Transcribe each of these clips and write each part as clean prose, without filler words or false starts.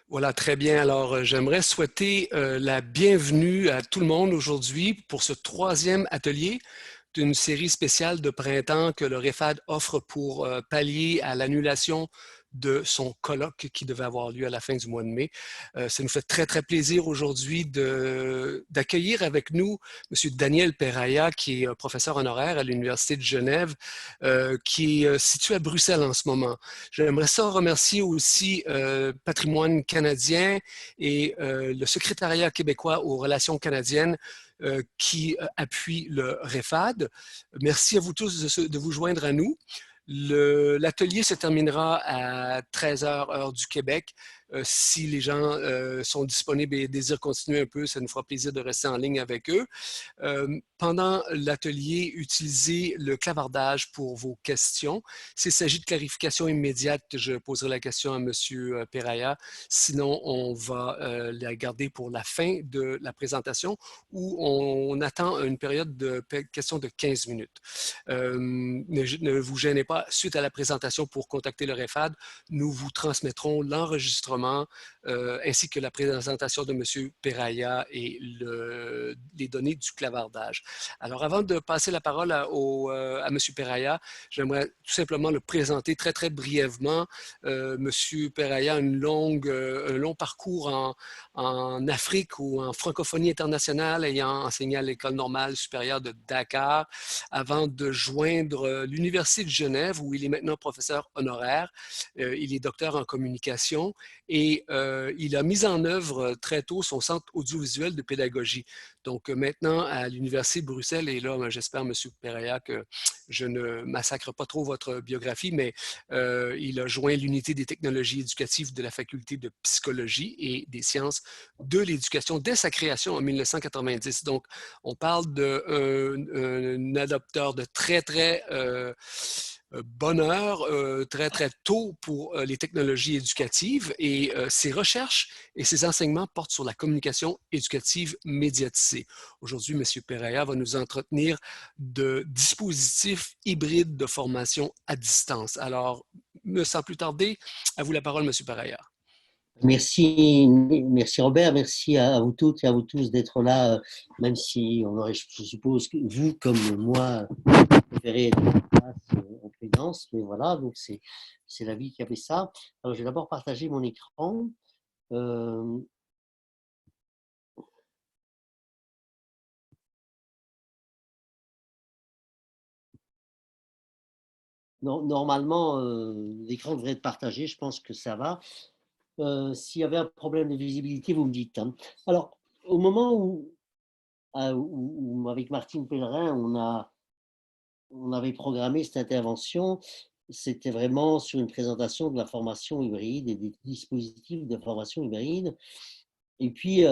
Voilà, très bien. Alors, j'aimerais souhaiter la bienvenue à tout le monde aujourd'hui pour ce troisième atelier d'une série spéciale de printemps que le REFAD offre pour pallier à l'annulation de son colloque qui devait avoir lieu à la fin du mois de mai. Ça nous fait très, très plaisir aujourd'hui d'accueillir avec nous M. Daniel Peraya, qui est professeur honoraire à l'Université de Genève, qui est situé à Bruxelles en ce moment. J'aimerais ça remercier aussi Patrimoine canadien et le secrétariat québécois aux relations canadiennes qui appuie le REFAD. Merci à vous tous de vous joindre à nous. L'atelier se terminera à 13h heure du Québec. Si les gens sont disponibles et désirent continuer un peu, ça nous fera plaisir de rester en ligne avec eux. Pendant l'atelier, utilisez le clavardage pour vos questions. S'il s'agit de clarification immédiate, je poserai la question à M. Peraya. Sinon, on va la garder pour la fin de la présentation où on attend une période de questions de 15 minutes. Ne vous gênez pas, suite à la présentation pour contacter le REFAD, nous vous transmettrons l'enregistrement ainsi que la présentation de M. Peraya et les données du clavardage. Alors, avant de passer la parole à M. Peraya, j'aimerais tout simplement le présenter très, très brièvement. M. Peraya a un long parcours en Afrique ou en francophonie internationale, ayant enseigné à l'École normale supérieure de Dakar, avant de joindre l'Université de Genève, où il est maintenant professeur honoraire. Il est docteur en communication et il a mis en œuvre très tôt son centre audiovisuel de pédagogie. Donc maintenant, à l'Université de Bruxelles, et là, j'espère, M. Peraya, que je ne massacre pas trop votre biographie, mais il a joint l'unité des technologies éducatives de la faculté de psychologie et des sciences de l'éducation dès sa création en 1990. Donc, on parle d'un adopteur de très, très bonheur très, très tôt pour les technologies éducatives et ses recherches et ses enseignements portent sur la communication éducative médiatisée. Aujourd'hui, M. Peraya va nous entretenir de dispositifs hybrides de formation à distance. Alors, sans plus tarder, à vous la parole, M. Peraya. Merci, merci Robert, merci à vous toutes et à vous tous d'être là, même si on aurait, je suppose, que vous comme moi, préférez être en place en prudence, mais voilà, donc c'est la vie qui a fait ça. Alors, je vais d'abord partager mon écran. Normalement, l'écran devrait être partagé, je pense que ça va. S'il y avait un problème de visibilité, vous me dites. Hein. Alors, au moment où avec Martine Pellerin, on avait programmé cette intervention, c'était vraiment sur une présentation de la formation hybride et des dispositifs de formation hybride. Et puis,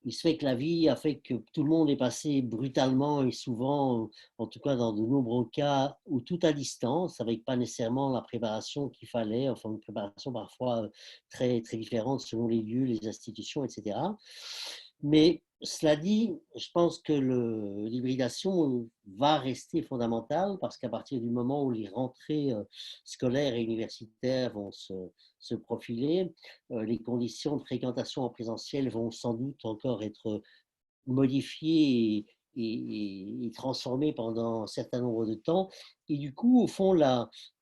il se fait que la vie a fait que tout le monde est passé brutalement et souvent, en tout cas dans de nombreux cas, ou tout à distance, avec pas nécessairement la préparation qu'il fallait, enfin une préparation parfois très, très différente selon les lieux, les institutions, etc. Mais cela dit, je pense que l'hybridation va rester fondamentale parce qu'à partir du moment où les rentrées scolaires et universitaires vont se profiler, les conditions de fréquentation en présentiel vont sans doute encore être modifiées et transformées pendant un certain nombre de temps. Et du coup, au fond,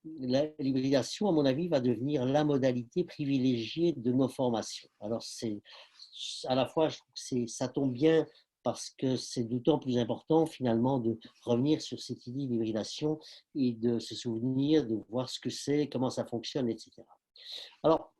l'hybridation, à mon avis, va devenir la modalité privilégiée de nos formations. Alors, c'est à la fois, je trouve que ça tombe bien parce que c'est d'autant plus important finalement de revenir sur cette idée d'hybridation et de se souvenir, de voir ce que c'est, comment ça fonctionne, etc. Alors,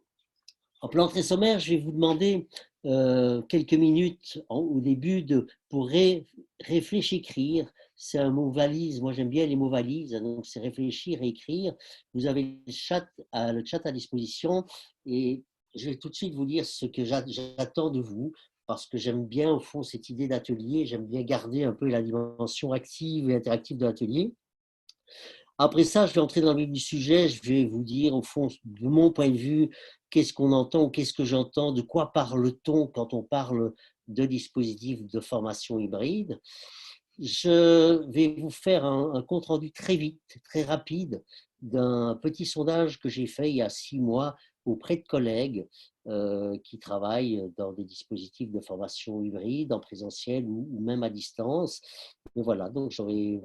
en plan très sommaire, je vais vous demander quelques minutes au début pour réfléchir, écrire. C'est un mot valise. Moi, j'aime bien les mots valises. Donc, c'est réfléchir et écrire. Vous avez le chat à disposition et je vais tout de suite vous dire ce que j'attends de vous parce que j'aime bien, au fond, cette idée d'atelier. J'aime bien garder un peu la dimension active et interactive de l'atelier. Après ça, je vais entrer dans le vif du sujet, je vais vous dire, au fond, de mon point de vue, qu'est-ce qu'on entend, qu'est-ce que j'entends, de quoi parle-t-on quand on parle de dispositifs de formation hybride. Je vais vous faire un compte-rendu très vite, très rapide, d'un petit sondage que j'ai fait il y a 6 mois auprès de collègues qui travaillent dans des dispositifs de formation hybride, en présentiel ou même à distance. Et voilà, donc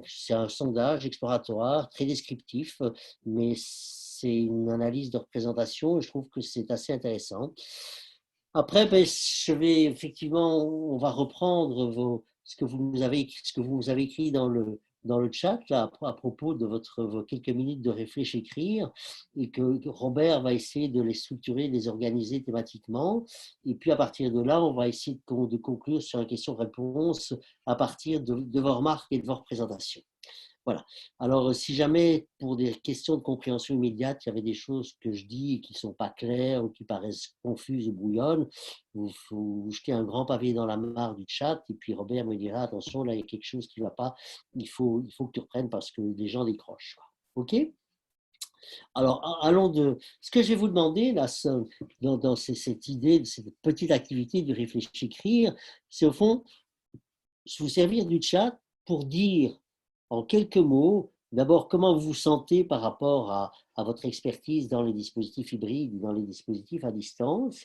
c'est un sondage exploratoire très descriptif, mais c'est une analyse de représentation et je trouve que c'est assez intéressant. Après, ben, effectivement, on va reprendre ce que vous nous avez écrit dans le chat là, à propos de vos quelques minutes de réfléchir-écrire et que Robert va essayer de les structurer, de les organiser thématiquement. Et puis à partir de là, on va essayer de conclure sur une question-réponse à partir de vos remarques et de vos représentations. Voilà. Alors, si jamais, pour des questions de compréhension immédiate, il y avait des choses que je dis qui ne sont pas claires ou qui paraissent confuses ou brouillonnes, vous jetez un grand pavé dans la mare du chat et puis Robert me dira, attention, là, il y a quelque chose qui ne va pas, il faut que tu reprennes parce que les gens décrochent. OK? Alors, allons de… Ce que je vais vous demander, là, dans cette idée, cette petite activité du réfléchir-écrire, c'est au fond, vous servir du chat pour dire en quelques mots, d'abord, comment vous vous sentez par rapport à votre expertise dans les dispositifs hybrides, dans les dispositifs à distance,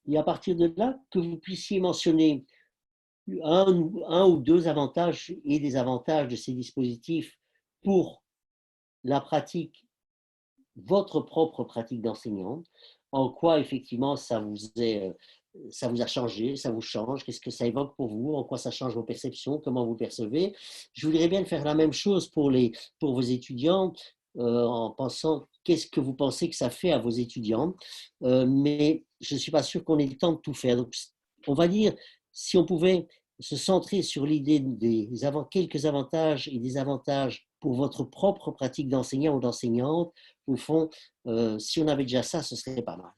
et à partir de là, que vous puissiez mentionner un ou deux avantages et des avantages de ces dispositifs pour la pratique, votre propre pratique d'enseignant, en quoi effectivement ça vous a changé, ça vous change, qu'est-ce que ça évoque pour vous, en quoi ça change vos perceptions, comment vous percevez. Je voudrais bien faire la même chose pour vos étudiants, en pensant qu'est-ce que vous pensez que ça fait à vos étudiants, mais je ne suis pas sûr qu'on ait le temps de tout faire. Donc, on va dire, si on pouvait se centrer sur l'idée quelques avantages et désavantages pour votre propre pratique d'enseignant ou d'enseignante, au fond, si on avait déjà ça, ce serait pas mal.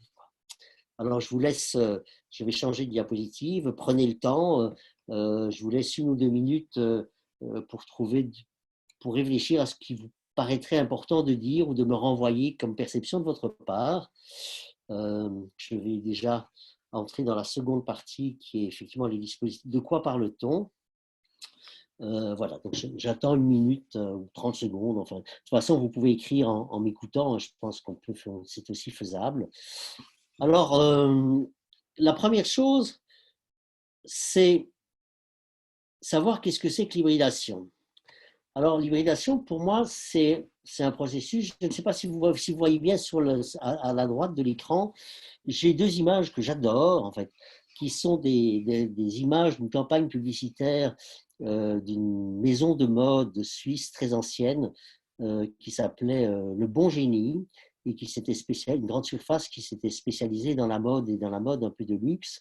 Alors, je vous laisse, je vais changer de diapositive, prenez le temps, je vous laisse 1 ou 2 minutes pour réfléchir à ce qui vous paraîtrait important de dire ou de me renvoyer comme perception de votre part. Je vais déjà entrer dans la seconde partie qui est effectivement les dispositifs. De quoi parle-t-on? Voilà, donc j'attends 1 minute ou 30 secondes. Enfin, de toute façon, vous pouvez écrire en m'écoutant, je pense c'est aussi faisable. Alors, la première chose, c'est savoir qu'est-ce que c'est que l'hybridation. Alors, l'hybridation, pour moi, c'est un processus. Je ne sais pas si vous voyez bien à la droite de l'écran, j'ai 2 images que j'adore, en fait, qui sont des images d'une campagne publicitaire d'une maison de mode suisse très ancienne qui s'appelait Le Bon Génie et qui s'était spécialisée, une grande surface qui s'était spécialisée dans la mode et dans la mode un peu de luxe,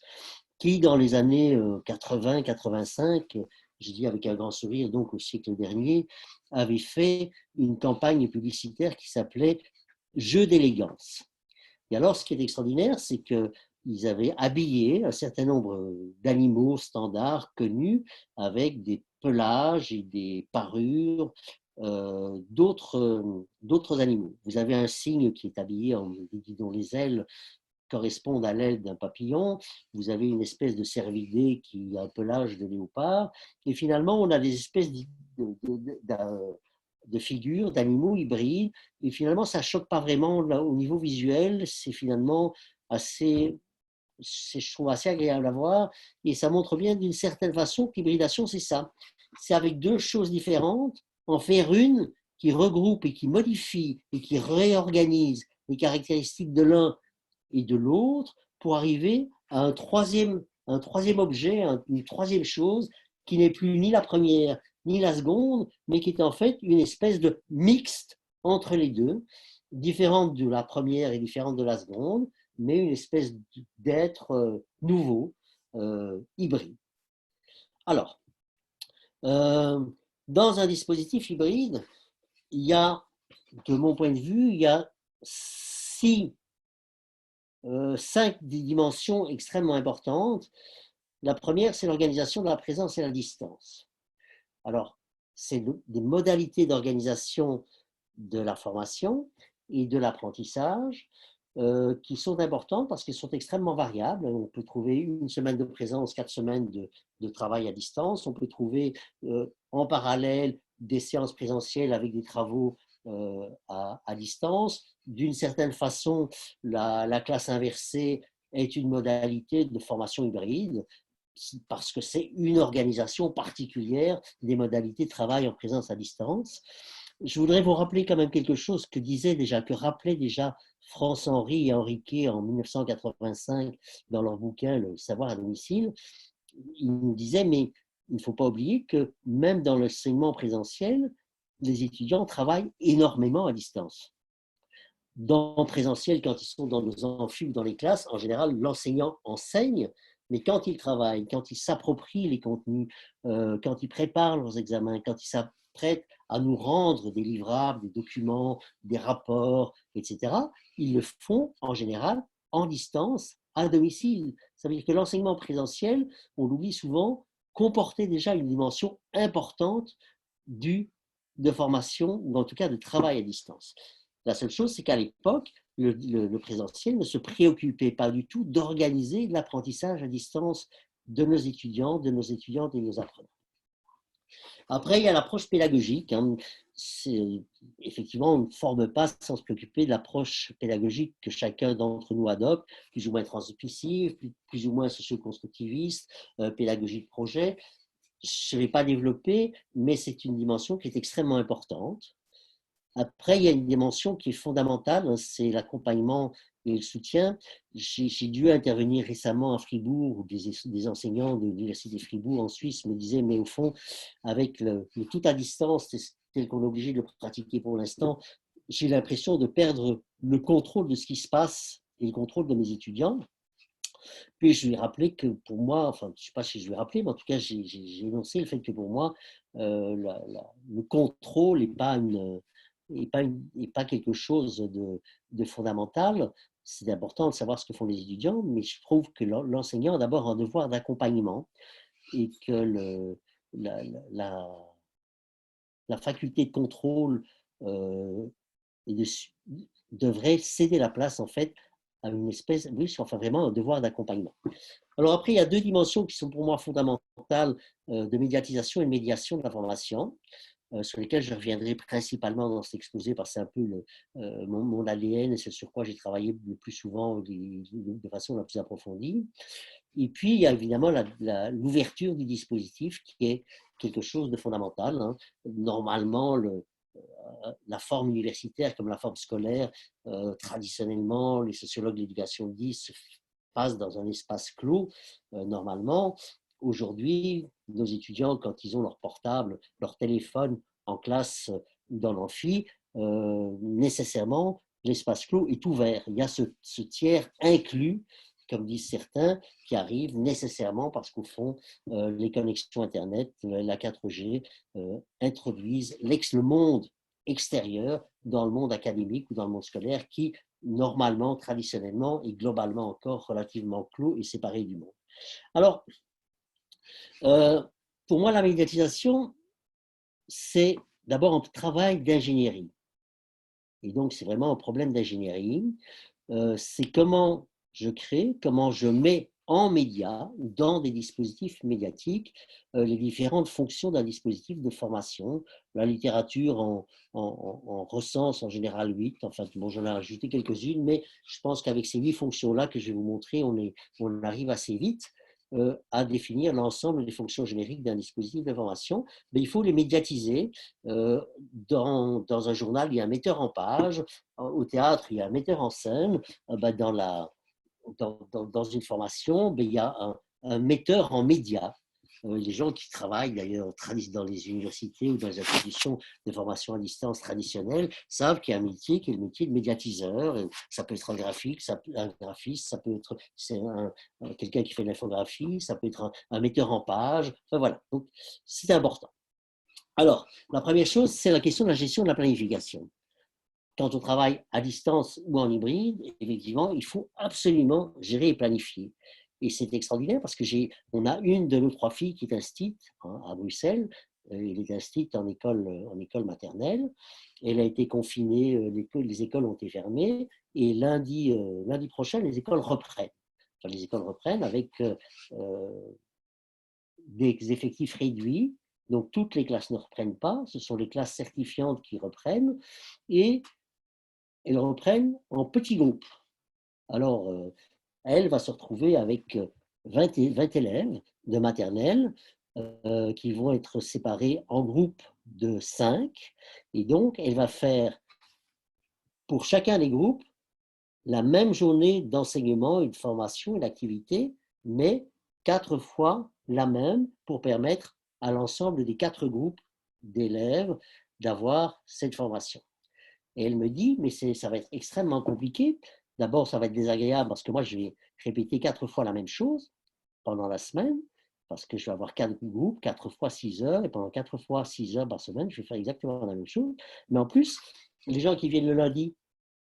qui dans les années 80-85, je dis avec un grand sourire, donc au siècle dernier, avait fait une campagne publicitaire qui s'appelait Jeu d'élégance. Et alors, ce qui est extraordinaire, c'est qu'ils avaient habillé un certain nombre d'animaux standards connus avec des pelages et des parures d'autres animaux. Vous avez un cygne qui est habillé dont les ailes correspondent à l'aile d'un papillon. Vous avez une espèce de cervidé qui a un pelage de léopard. Et finalement, on a des espèces de figures, d'animaux hybrides. Et finalement, ça ne choque pas vraiment là, au niveau visuel. C'est finalement je trouve assez agréable à voir. Et ça montre bien d'une certaine façon que l'hybridation, c'est ça. C'est avec deux choses différentes, en faire une qui regroupe et qui modifie et qui réorganise les caractéristiques de l'un et de l'autre pour arriver à un troisième objet, une troisième chose qui n'est plus ni la première ni la seconde, mais qui est en fait une espèce de mixte entre les deux, différente de la première et différente de la seconde, mais une espèce d'être nouveau, hybride. Alors, dans un dispositif hybride, il y a, de mon point de vue, il y a 5 dimensions extrêmement importantes. La première, c'est l'organisation de la présence et la distance. Alors, c'est des modalités d'organisation de la formation et de l'apprentissage qui sont importantes parce qu'elles sont extrêmement variables. On peut trouver 1 semaine de présence, 4 semaines de travail à distance. On peut trouver en parallèle des séances présentielles avec des travaux à distance. d'une certaine façon, la classe inversée est une modalité de formation hybride parce que c'est une organisation particulière des modalités de travail en présence à distance. Je voudrais vous rappeler quand même quelque chose que rappelait déjà France Henry et Henri Quet en 1985 dans leur bouquin Le savoir à domicile. Ils nous disaient, mais il ne faut pas oublier que même dans l'enseignement présentiel, les étudiants travaillent énormément à distance. Dans le présentiel, quand ils sont dans nos amphis ou dans les classes, en général, l'enseignant enseigne, mais quand ils travaillent, quand ils s'approprient les contenus, quand ils préparent leurs examens, quand ils s'apprêtent à nous rendre des livrables, des documents, des rapports, etc., ils le font en général en distance, à domicile. Ça veut dire que l'enseignement présentiel, on l'oublie souvent, comportait déjà une dimension importante de formation, ou en tout cas de travail à distance. La seule chose, c'est qu'à l'époque, le présentiel ne se préoccupait pas du tout d'organiser l'apprentissage à distance de nos étudiants, de nos étudiantes et de nos apprenants. Après, il y a l'approche pédagogique. Hein. Effectivement, on ne forme pas sans se préoccuper de l'approche pédagogique que chacun d'entre nous adopte, plus ou moins transmissive, plus ou moins socio-constructiviste, pédagogie de projet. Je ne vais pas développer, mais c'est une dimension qui est extrêmement importante. Après, il y a une dimension qui est fondamentale, c'est l'accompagnement et le soutien. J'ai dû intervenir récemment à Fribourg, où des enseignants de l'Université de Fribourg en Suisse me disaient, mais au fond, avec le tout à distance, tel qu'on est obligé de le pratiquer pour l'instant, j'ai l'impression de perdre le contrôle de ce qui se passe et le contrôle de mes étudiants. Puis je lui ai rappelé que pour moi, enfin, je ne sais pas si je lui ai rappelé, mais en tout cas, j'ai énoncé le fait que pour moi, le contrôle n'est pas pas quelque chose de fondamental. C'est important de savoir ce que font les étudiants, mais je trouve que l'enseignant a d'abord un devoir d'accompagnement et que la, la, la, faculté de contrôle euh, devrait céder la place en fait à une espèce, oui, enfin vraiment un devoir d'accompagnement. Alors après, il y a deux dimensions qui sont pour moi fondamentales de médiatisation et de médiation de l'information, sur lesquelles je reviendrai principalement dans cet exposé parce que c'est un peu mon ADN et c'est sur quoi j'ai travaillé le plus souvent de façon la plus approfondie. Et puis, il y a évidemment l'ouverture du dispositif qui est quelque chose de fondamental. Hein. Normalement, la forme universitaire comme la forme scolaire, traditionnellement, les sociologues de l'éducation disent, se passe dans un espace clos, normalement. Aujourd'hui, nos étudiants, quand ils ont leur portable, leur téléphone en classe ou dans l'amphi, nécessairement, l'espace clos est ouvert. Il y a ce tiers inclus, comme disent certains, qui arrive nécessairement parce qu'au fond, les connexions Internet, la 4G, introduisent le monde extérieur dans le monde académique ou dans le monde scolaire qui, normalement, traditionnellement et globalement encore relativement clos et séparé du monde. Alors, pour moi, la médiatisation, c'est d'abord un travail d'ingénierie. Et donc, c'est vraiment un problème d'ingénierie. C'est comment je crée, comment je mets en médias ou dans des dispositifs médiatiques les différentes fonctions d'un dispositif de formation. La littérature en recense en général 8, enfin bon, j'en ai ajouté quelques-unes, mais je pense qu'avec ces 8 fonctions-là que je vais vous montrer, on arrive assez vite à définir l'ensemble des fonctions génériques d'un dispositif d'information. Mais il faut les médiatiser. Dans un journal, il y a un metteur en page. Au théâtre, il y a un metteur en scène. Dans une formation, il y a un metteur en médias. Les gens qui travaillent d'ailleurs dans les universités ou dans les institutions de formation à distance traditionnelles savent qu'il y a un métier qui est le métier de médiatiseur. Ça peut être un graphiste, ça peut être quelqu'un qui fait de l'infographie, ça peut être un metteur en page. Enfin voilà, donc c'est important. Alors, la première chose, c'est la question de la gestion de la planification. Quand on travaille à distance ou en hybride, effectivement, il faut absolument gérer et planifier. Et c'est extraordinaire parce on a une de nos 3 filles qui est instite à Bruxelles. Elle est instite en école maternelle. Elle a été confinée, les écoles ont été fermées. Et lundi prochain, les écoles reprennent. Enfin, les écoles reprennent avec des effectifs réduits. Donc, toutes les classes ne reprennent pas. Ce sont les classes certifiantes qui reprennent. Et elles reprennent en petits groupes. Alors, elle va se retrouver avec 20 élèves de maternelle qui vont être séparés en groupes de 5. Et donc, elle va faire pour chacun des groupes la même journée d'enseignement et de formation et d'activité, mais 4 fois la même pour permettre à l'ensemble des 4 groupes d'élèves d'avoir cette formation. Et elle me dit, mais ça va être extrêmement compliqué. D'abord, ça va être désagréable parce que moi, je vais répéter 4 fois la même chose pendant la semaine, parce que je vais avoir 4 groupes, 4 fois 6 heures, et pendant 4 fois 6 heures par semaine, je vais faire exactement la même chose. Mais en plus, les gens qui viennent le lundi,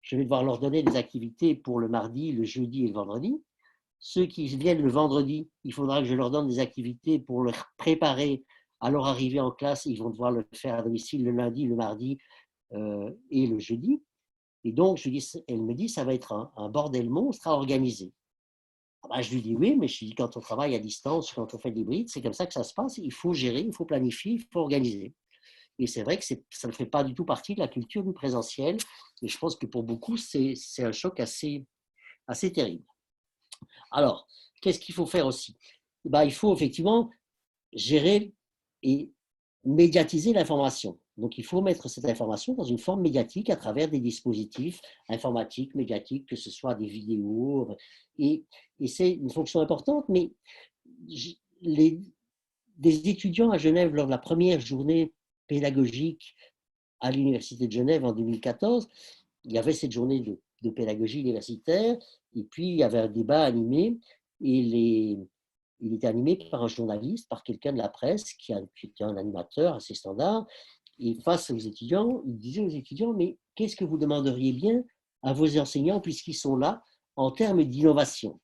je vais devoir leur donner des activités pour le mardi, le jeudi et le vendredi. Ceux qui viennent le vendredi, il faudra que je leur donne des activités pour leur préparer à leur arrivée en classe. Ils vont devoir le faire à domicile le lundi, le mardi et le jeudi. Et donc, elle me dit, ça va être un bordel monstre à organiser. Ah ben, je lui dis oui, mais je lui dis quand on travaille à distance, quand on fait de l'hybride, c'est comme ça que ça se passe. Il faut gérer, il faut planifier, il faut organiser. Et c'est vrai que ça ne fait pas du tout partie de la culture du présentiel. Et je pense que pour beaucoup, c'est un choc assez terrible. Alors, qu'est-ce qu'il faut faire aussi? Ben, il faut effectivement gérer et médiatiser l'information. Donc, il faut mettre cette information dans une forme médiatique à travers des dispositifs informatiques, médiatiques, que ce soit des vidéos. Et, et c'est une fonction importante, mais les, des étudiants à Genève, lors de la première journée pédagogique à l'Université de Genève en 2014, il y avait cette journée de pédagogie universitaire, et puis il y avait un débat animé, et il était animé par un journaliste, par quelqu'un de la presse, qui était un animateur assez standard, et face aux étudiants, il disait aux étudiants, mais qu'est-ce que vous demanderiez bien à vos enseignants puisqu'ils sont là en termes d'innovation?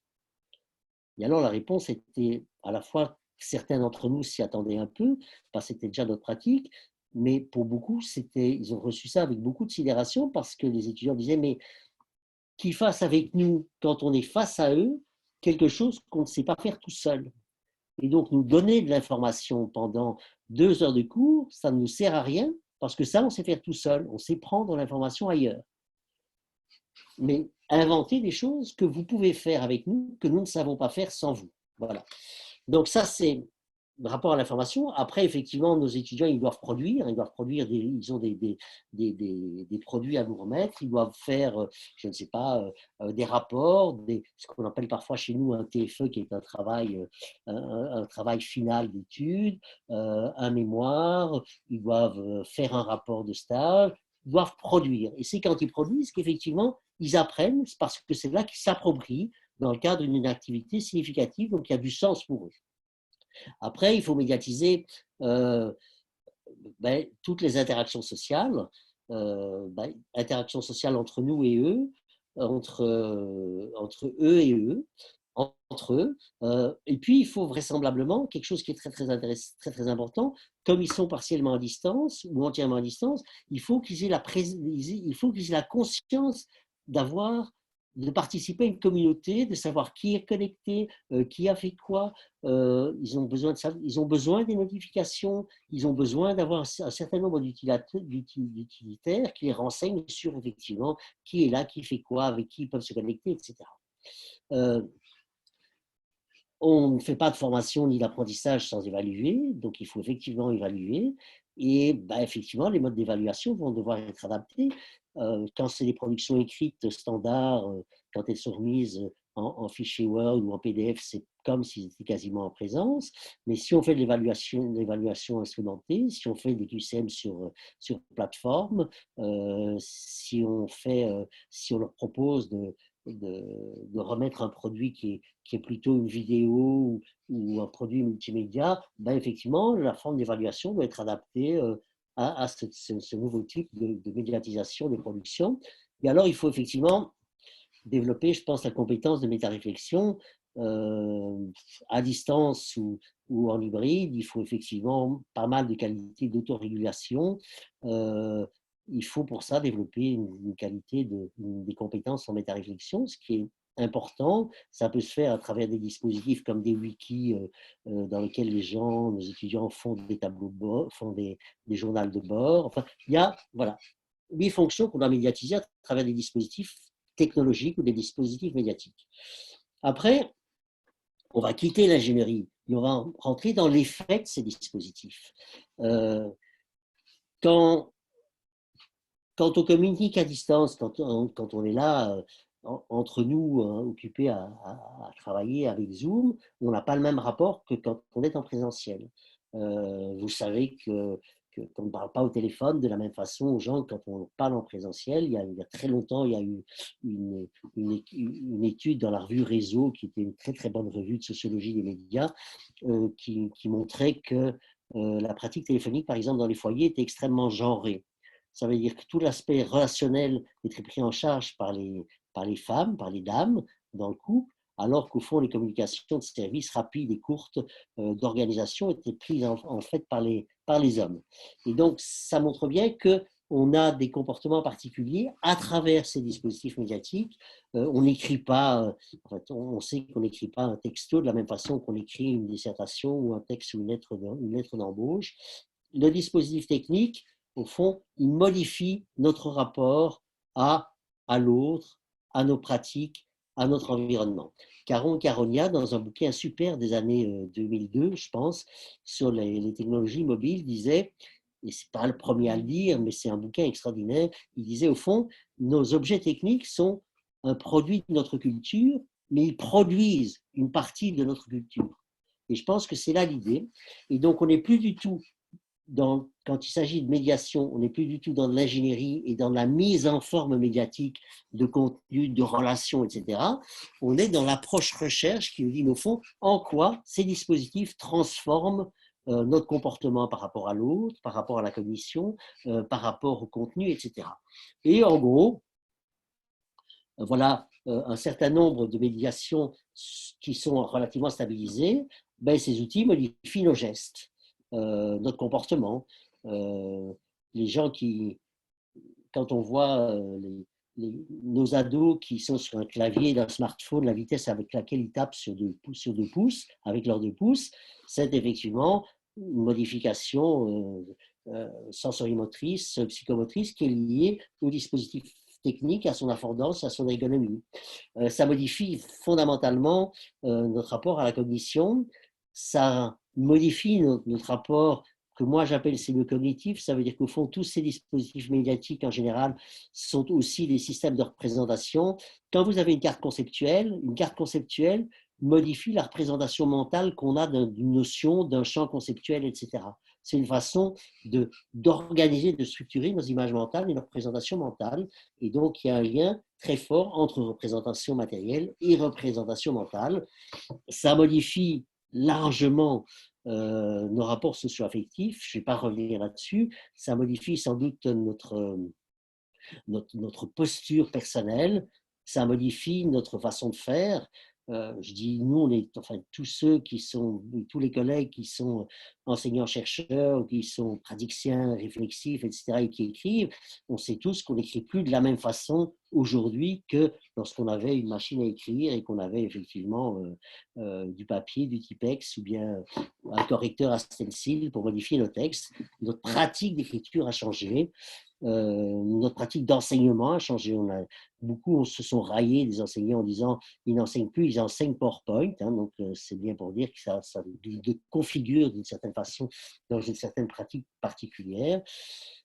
Et alors la réponse était à la fois, certains d'entre nous s'y attendaient un peu, parce que c'était déjà notre pratique, mais pour beaucoup, ils ont reçu ça avec beaucoup de sidération parce que les étudiants disaient, mais qu'ils fassent avec nous, quand on est face à eux, quelque chose qu'on ne sait pas faire tout seul. Et donc, nous donner de l'information pendant 2 heures de cours, ça ne nous sert à rien, parce que ça, on sait faire tout seul, on sait prendre l'information ailleurs. Mais inventer des choses que vous pouvez faire avec nous, que nous ne savons pas faire sans vous. Voilà. Donc ça, c'est le rapport à l'information. Après, effectivement, nos étudiants, ils doivent produire, ils ont des produits à nous remettre, ils doivent faire, je ne sais pas, des rapports, ce qu'on appelle parfois chez nous un TFE, qui est un travail final d'études, un mémoire, ils doivent faire un rapport de stage, ils doivent produire. Et c'est quand ils produisent qu'effectivement, ils apprennent, parce que c'est là qu'ils s'approprient dans le cadre d'une activité significative, donc il y a du sens pour eux. Après, il faut médiatiser toutes les interactions sociales, interactions sociales entre nous et eux, entre eux et eux, entre eux. Et puis, il faut vraisemblablement quelque chose qui est très, très important, comme ils sont partiellement à distance ou entièrement à distance, il faut qu'ils aient la conscience de participer à une communauté, de savoir qui est connecté, qui a fait quoi. Ils ont besoin des notifications, ils ont besoin d'avoir un certain nombre d'utilitaires qui les renseignent sur effectivement qui est là, qui fait quoi, avec qui ils peuvent se connecter, etc. On ne fait pas de formation ni d'apprentissage sans évaluer, donc il faut effectivement évaluer. Et effectivement, les modes d'évaluation vont devoir être adaptés. Quand c'est des productions écrites standards, quand elles sont remises en fichier Word ou en PDF, c'est comme s'ils étaient quasiment en présence. Mais si on fait de l'évaluation instrumentée, si on fait des QCM sur plateforme, si on leur propose de remettre un produit qui est plutôt une vidéo ou un produit multimédia, effectivement, la forme d'évaluation doit être adaptée à ce nouveau type de médiatisation des productions. Et alors, il faut effectivement développer, je pense, la compétence de méta-réflexion à distance ou en hybride. Il faut effectivement pas mal de qualités d'autorégulation. Il faut pour ça développer une qualité des compétences en méta-réflexion, ce qui est important. Ça peut se faire à travers des dispositifs comme des wikis dans lesquels nos étudiants font des tableaux de bord, font des journaux de bord. Enfin, voilà. 8 fonctions qu'on doit médiatiser à travers des dispositifs technologiques ou des dispositifs médiatiques. Après, on va quitter l'ingénierie et on va rentrer dans l'effet de ces dispositifs. Quand on communique à distance, quand on est là entre nous, occupés à travailler avec Zoom, on n'a pas le même rapport que quand on est en présentiel. Vous savez qu'on ne parle pas au téléphone de la même façon aux gens que quand on parle en présentiel. Il y a très longtemps, il y a eu une étude dans la revue Réseau, qui était une très très bonne revue de sociologie des médias, qui montrait que la pratique téléphonique, par exemple, dans les foyers, était extrêmement genrée. Ça veut dire que tout l'aspect relationnel était pris en charge par les femmes, par les dames dans le couple, alors qu'au fond, les communications de services rapides et courtes d'organisation étaient prises en fait par les hommes. Et donc, ça montre bien qu'on a des comportements particuliers à travers ces dispositifs médiatiques. On n'écrit pas, en fait, on sait qu'on n'écrit pas un texto de la même façon qu'on écrit une dissertation ou un texte ou une lettre d'embauche. Le dispositif technique, au fond, il modifie notre rapport à l'autre, à nos pratiques, à notre environnement. Caron Caronia, dans un bouquin super des années 2002, je pense, sur les technologies mobiles, disait, et ce n'est pas le premier à le dire, mais c'est un bouquin extraordinaire, il disait au fond, nos objets techniques sont un produit de notre culture, mais ils produisent une partie de notre culture. Et je pense que c'est là l'idée. Et donc, on n'est plus du tout quand il s'agit de médiation, on n'est plus du tout dans de l'ingénierie et dans la mise en forme médiatique de contenu, de relations, etc. On est dans l'approche recherche qui nous dit, au fond, en quoi ces dispositifs transforment notre comportement par rapport à l'autre, par rapport à la cognition, par rapport au contenu, etc. Et en gros, voilà un certain nombre de médiations qui sont relativement stabilisées. Ben, ces outils modifient nos gestes, notre comportement. Les gens qui, quand on voit nos ados qui sont sur un clavier d'un smartphone, la vitesse avec laquelle ils tapent sur deux pouces, avec leurs 2 pouces, c'est effectivement une modification sensorimotrice, psychomotrice qui est liée au dispositif technique, à son affordance, à son ergonomie. Ça modifie fondamentalement notre rapport à la cognition, ça modifie notre rapport que moi j'appelle sémio-cognitif, ça veut dire qu'au fond, tous ces dispositifs médiatiques en général sont aussi des systèmes de représentation. Quand vous avez une carte conceptuelle modifie la représentation mentale qu'on a d'une notion, d'un champ conceptuel, etc. C'est une façon d'organiser, de structurer nos images mentales et nos représentations mentales. Et donc, il y a un lien très fort entre représentation matérielle et représentation mentale. Ça modifie largement nos rapports socio-affectifs. Je ne vais pas revenir là-dessus. Ça modifie sans doute notre posture personnelle. Ça modifie notre façon de faire. Je dis nous, tous ceux qui sont, tous les collègues qui sont enseignants-chercheurs, qui sont praticiens, réflexifs, etc., et qui écrivent, on sait tous qu'on n'écrit plus de la même façon aujourd'hui que lorsqu'on avait une machine à écrire et qu'on avait effectivement du papier, du Tipex ou bien un correcteur à stencil pour modifier nos textes. Notre pratique d'écriture a changé. Notre pratique d'enseignement a changé. Beaucoup se sont raillés des enseignants en disant ils n'enseignent plus, ils enseignent PowerPoint. Donc, c'est bien pour dire que ça configure d'une certaine façon dans une certaine pratique particulière.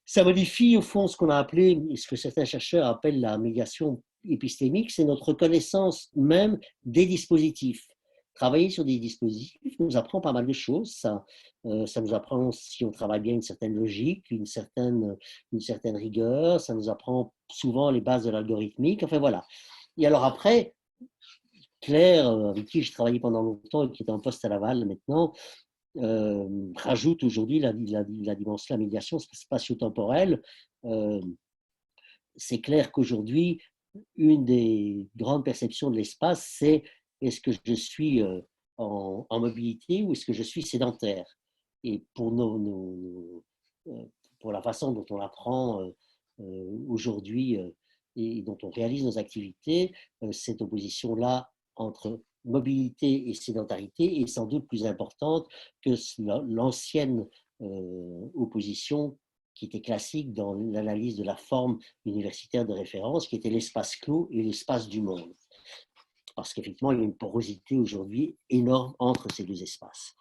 Ça modifie au fond ce qu'on a appelé, et ce que certains chercheurs appellent la médiation épistémique, c'est notre connaissance même des dispositifs. Travailler sur des dispositifs nous apprend pas mal de choses. Ça nous apprend, si on travaille bien, une certaine logique, une certaine rigueur. Ça nous apprend souvent les bases de l'algorithmique. Enfin, voilà. Et alors après, Claire, avec qui j'ai travaillé pendant longtemps et qui est en poste à Laval maintenant, rajoute aujourd'hui la dimension de la médiation spatio-temporelle. C'est clair qu'aujourd'hui, une des grandes perceptions de l'espace, c'est est-ce que je suis en mobilité ou est-ce que je suis sédentaire? Et pour pour la façon dont on apprend aujourd'hui et dont on réalise nos activités, cette opposition-là entre mobilité et sédentarité est sans doute plus importante que l'ancienne opposition qui était classique dans l'analyse de la forme universitaire de référence, qui était l'espace clos et l'espace du monde. Parce qu'effectivement, il y a une porosité aujourd'hui énorme entre ces deux espaces.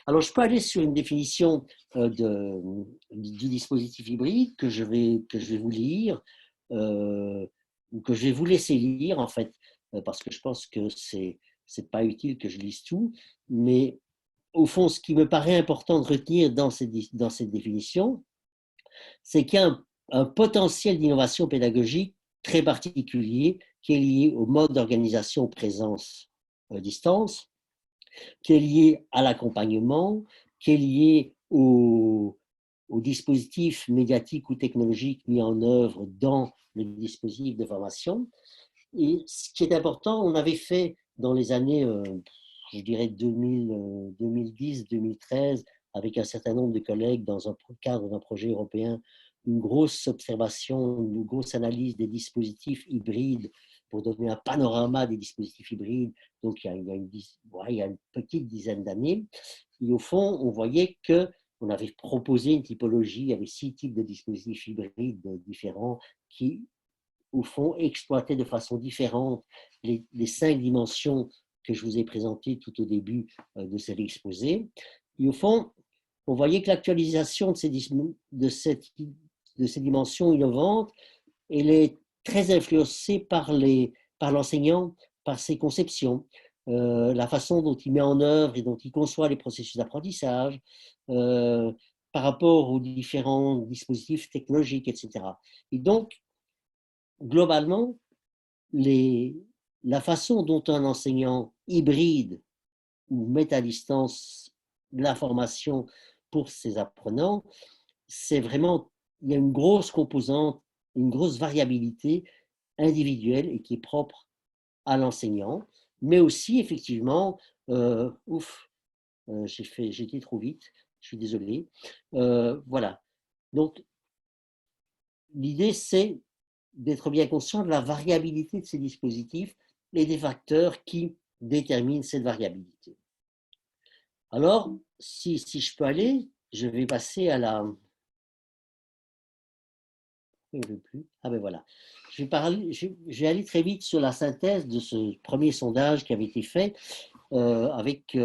Alors, je peux aller sur une définition du dispositif hybride que je vais vous lire, ou que je vais vous laisser lire, en fait, parce que je pense que c'est pas utile que je lise tout, mais au fond, ce qui me paraît important de retenir dans cette définition, c'est qu'il y a un potentiel d'innovation pédagogique très particulier qui est lié au mode d'organisation présence-distance, qui est lié à l'accompagnement, qui est lié au dispositif médiatique ou technologique mis en œuvre dans le dispositif de formation. Et ce qui est important, on avait fait dans les années, je dirais 2010-2013, avec un certain nombre de collègues dans un cadre d'un projet européen, une grosse observation, une grosse analyse des dispositifs hybrides pour donner un panorama des dispositifs hybrides. Donc, il y a une petite dizaine d'années. Et au fond, on voyait qu'on avait proposé une typologie, il y avait 6 types de dispositifs hybrides différents qui, au fond, exploitaient de façon différente les 5 dimensions que je vous ai présentées tout au début de cet exposé. Et au fond, on voyait que l'actualisation de ces dimensions innovantes, elle est très influencée par l'enseignant, par ses conceptions, la façon dont il met en œuvre et dont il conçoit les processus d'apprentissage, par rapport aux différents dispositifs technologiques, etc. Et donc, globalement, la façon dont un enseignant hybride ou met à distance la formation pour ses apprenants, c'est vraiment, il y a une grosse composante, une grosse variabilité individuelle et qui est propre à l'enseignant, mais aussi effectivement, j'ai été trop vite, je suis désolé. Voilà. Donc, l'idée, c'est d'être bien conscient de la variabilité de ces dispositifs et des facteurs qui déterminent cette variabilité. Alors, si je peux aller, je vais passer à la... Il ne veut plus. Ah ben voilà. Je vais aller très vite sur la synthèse de ce premier sondage qui avait été fait avec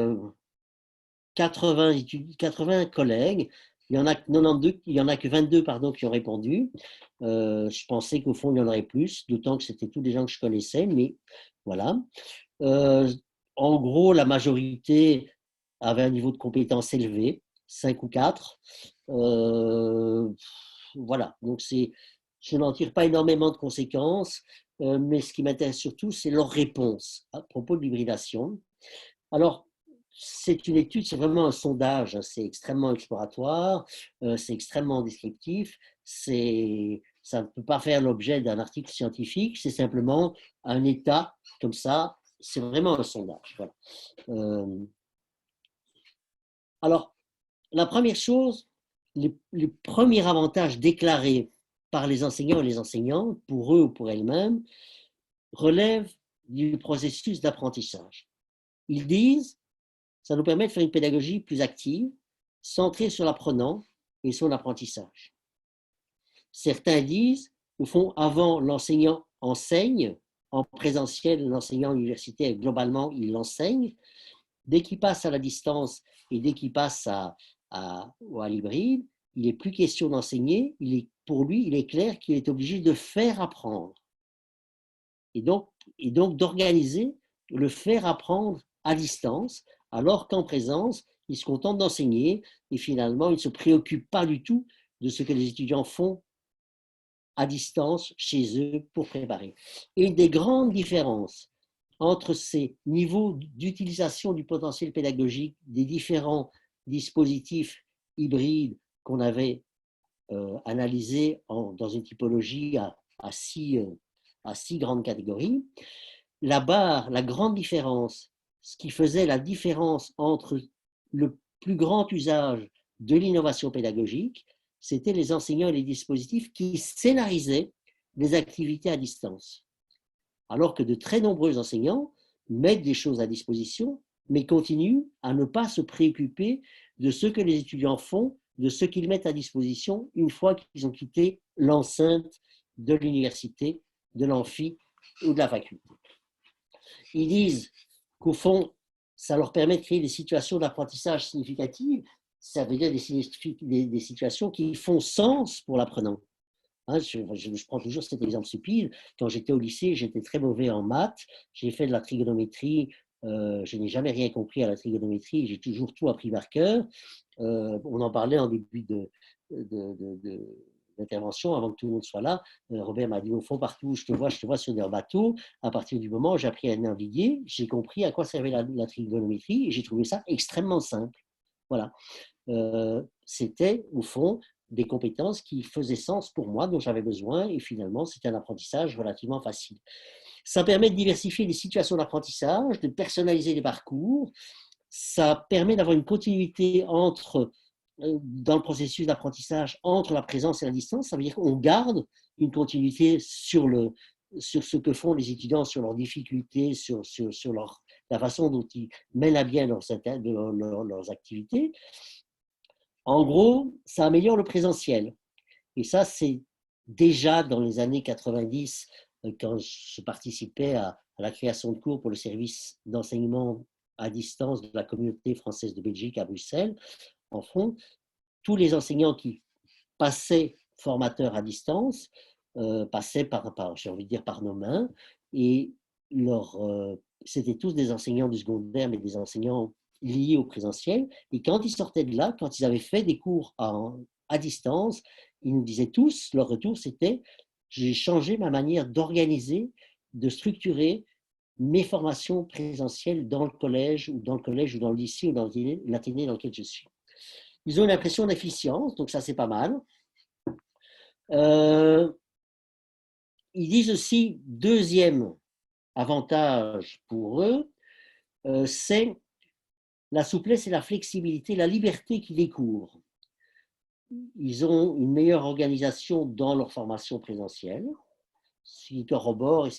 80 collègues. Il y en a 92, il y en a que 22 pardon, qui ont répondu. Je pensais qu'au fond, il y en aurait plus, d'autant que c'était tous des gens que je connaissais, mais voilà. En gros, la majorité avait un niveau de compétence élevé, 5 ou 4. Voilà, donc je n'en tire pas énormément de conséquences, mais ce qui m'intéresse surtout, c'est leur réponse à propos de l'hybridation. Alors, c'est une étude, c'est vraiment un sondage, c'est extrêmement exploratoire, c'est extrêmement descriptif, ça ne peut pas faire l'objet d'un article scientifique, c'est simplement un état comme ça, c'est vraiment un sondage. Voilà. Alors, la première chose, les premiers avantages déclarés par les enseignants et les enseignantes, pour eux ou pour elles-mêmes, relèvent du processus d'apprentissage. Ils disent, ça nous permet de faire une pédagogie plus active, centrée sur l'apprenant et son apprentissage. Certains disent, au fond, avant, l'enseignant enseigne, en présentiel, l'enseignant universitaire, globalement, il l'enseigne. Dès qu'il passe à la distance et dès qu'il passe à l'hybride, il n'est plus question d'enseigner, pour lui, il est clair qu'il est obligé de faire apprendre. Et donc d'organiser le faire apprendre à distance, alors qu'en présence, il se contente d'enseigner et finalement, il ne se préoccupe pas du tout de ce que les étudiants font à distance chez eux pour préparer. Et une des grandes différences entre ces niveaux d'utilisation du potentiel pédagogique des différents dispositifs hybrides qu'on avait analysés dans une typologie à 6 grandes catégories, la grande différence, ce qui faisait la différence entre le plus grand usage de l'innovation pédagogique, c'était les enseignants et les dispositifs qui scénarisaient des activités à distance. Alors que de très nombreux enseignants mettent des choses à disposition, mais continuent à ne pas se préoccuper de ce que les étudiants font de ce qu'ils mettent à disposition une fois qu'ils ont quitté l'enceinte de l'université, de l'amphi ou de la faculté. Ils disent qu'au fond, ça leur permet de créer des situations d'apprentissage significatives, ça veut dire des situations qui font sens pour l'apprenant. Hein, je prends toujours cet exemple stupide. Quand j'étais au lycée, j'étais très mauvais en maths. J'ai fait de la trigonométrie. Je n'ai jamais rien compris à la trigonométrie. J'ai toujours tout appris par cœur. On en parlait en début d'intervention, avant que tout le monde soit là. Robert m'a dit, au fond, partout où je te vois sur des bateaux. À partir du moment où j'ai appris à naviguer, j'ai compris à quoi servait la trigonométrie et j'ai trouvé ça extrêmement simple. Voilà. C'était, au fond, des compétences qui faisaient sens pour moi, dont j'avais besoin, et finalement, c'était un apprentissage relativement facile. Ça permet de diversifier les situations d'apprentissage, de personnaliser les parcours, ça permet d'avoir une continuité dans le processus d'apprentissage entre la présence et la distance, ça veut dire qu'on garde une continuité sur ce que font les étudiants, sur leurs difficultés, sur la façon dont ils mènent à bien leurs activités. En gros, ça améliore le présentiel. Et ça, c'est déjà dans les années 90, quand je participais à la création de cours pour le service d'enseignement à distance de la communauté française de Belgique à Bruxelles. En fond, tous les enseignants qui passaient formateurs à distance passaient j'ai envie de dire, par nos mains. Et c'était tous des enseignants du secondaire, mais des enseignants liés au présentiel. Et quand ils sortaient de là, quand ils avaient fait des cours à distance, ils nous disaient tous, leur retour, c'était « j'ai changé ma manière d'organiser, de structurer mes formations présentielles dans le collège ou dans le lycée ou dans l'athénée dans lequel je suis ». Ils ont une impression d'efficience, donc ça c'est pas mal. Ils disent aussi, deuxième avantage pour eux, c'est la souplesse et la flexibilité, la liberté qui découvre. Ils ont une meilleure organisation dans leur formation présentielle, ce qui corrobore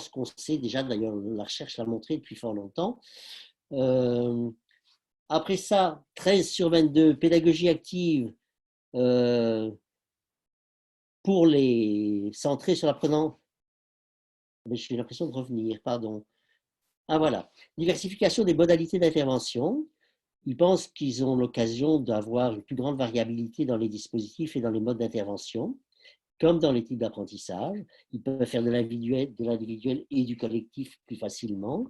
ce qu'on sait déjà, d'ailleurs la recherche l'a montré depuis fort longtemps. Après ça, 13 sur 22, pédagogie active pour les centrer sur l'apprenant. J'ai l'impression de revenir, pardon. Ah voilà, diversification des modalités d'intervention. Ils pensent qu'ils ont l'occasion d'avoir une plus grande variabilité dans les dispositifs et dans les modes d'intervention, comme dans les types d'apprentissage. Ils peuvent faire de l'individuel et du collectif plus facilement.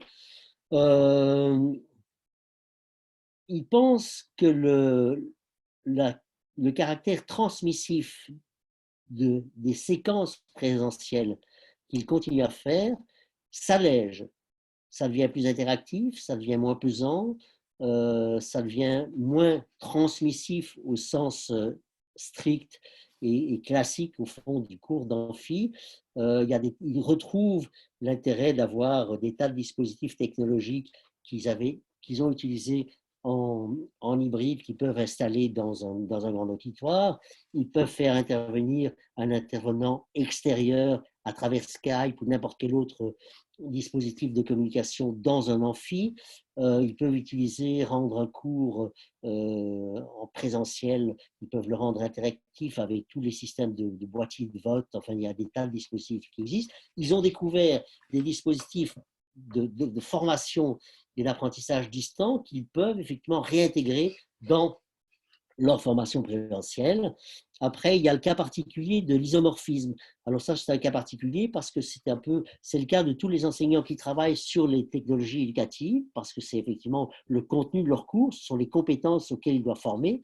Ils pensent que le caractère transmissif des séquences présentielles qu'ils continuent à faire s'allège. Ça devient plus interactif, ça devient moins pesant, ça devient moins transmissif au sens strict et classique au fond du cours d'amphi. Ils retrouvent l'intérêt d'avoir des tas de dispositifs technologiques qu'ils ont utilisés en hybride, qui peuvent installer dans un grand auditoire. Ils peuvent faire intervenir un intervenant extérieur à travers Skype ou n'importe quel autre dispositif de communication dans un amphi. Ils peuvent rendre un cours en présentiel, ils peuvent le rendre interactif avec tous les systèmes de boîtiers de vote. Enfin, il y a des tas de dispositifs qui existent. Ils ont découvert des dispositifs de formation et d'apprentissage distant qu'ils peuvent effectivement réintégrer dans leur formation présentielle. Après, il y a le cas particulier de l'isomorphisme. Alors ça, c'est un cas particulier parce que c'est le cas de tous les enseignants qui travaillent sur les technologies éducatives, parce que c'est effectivement le contenu de leurs cours, ce sont les compétences auxquelles ils doivent former,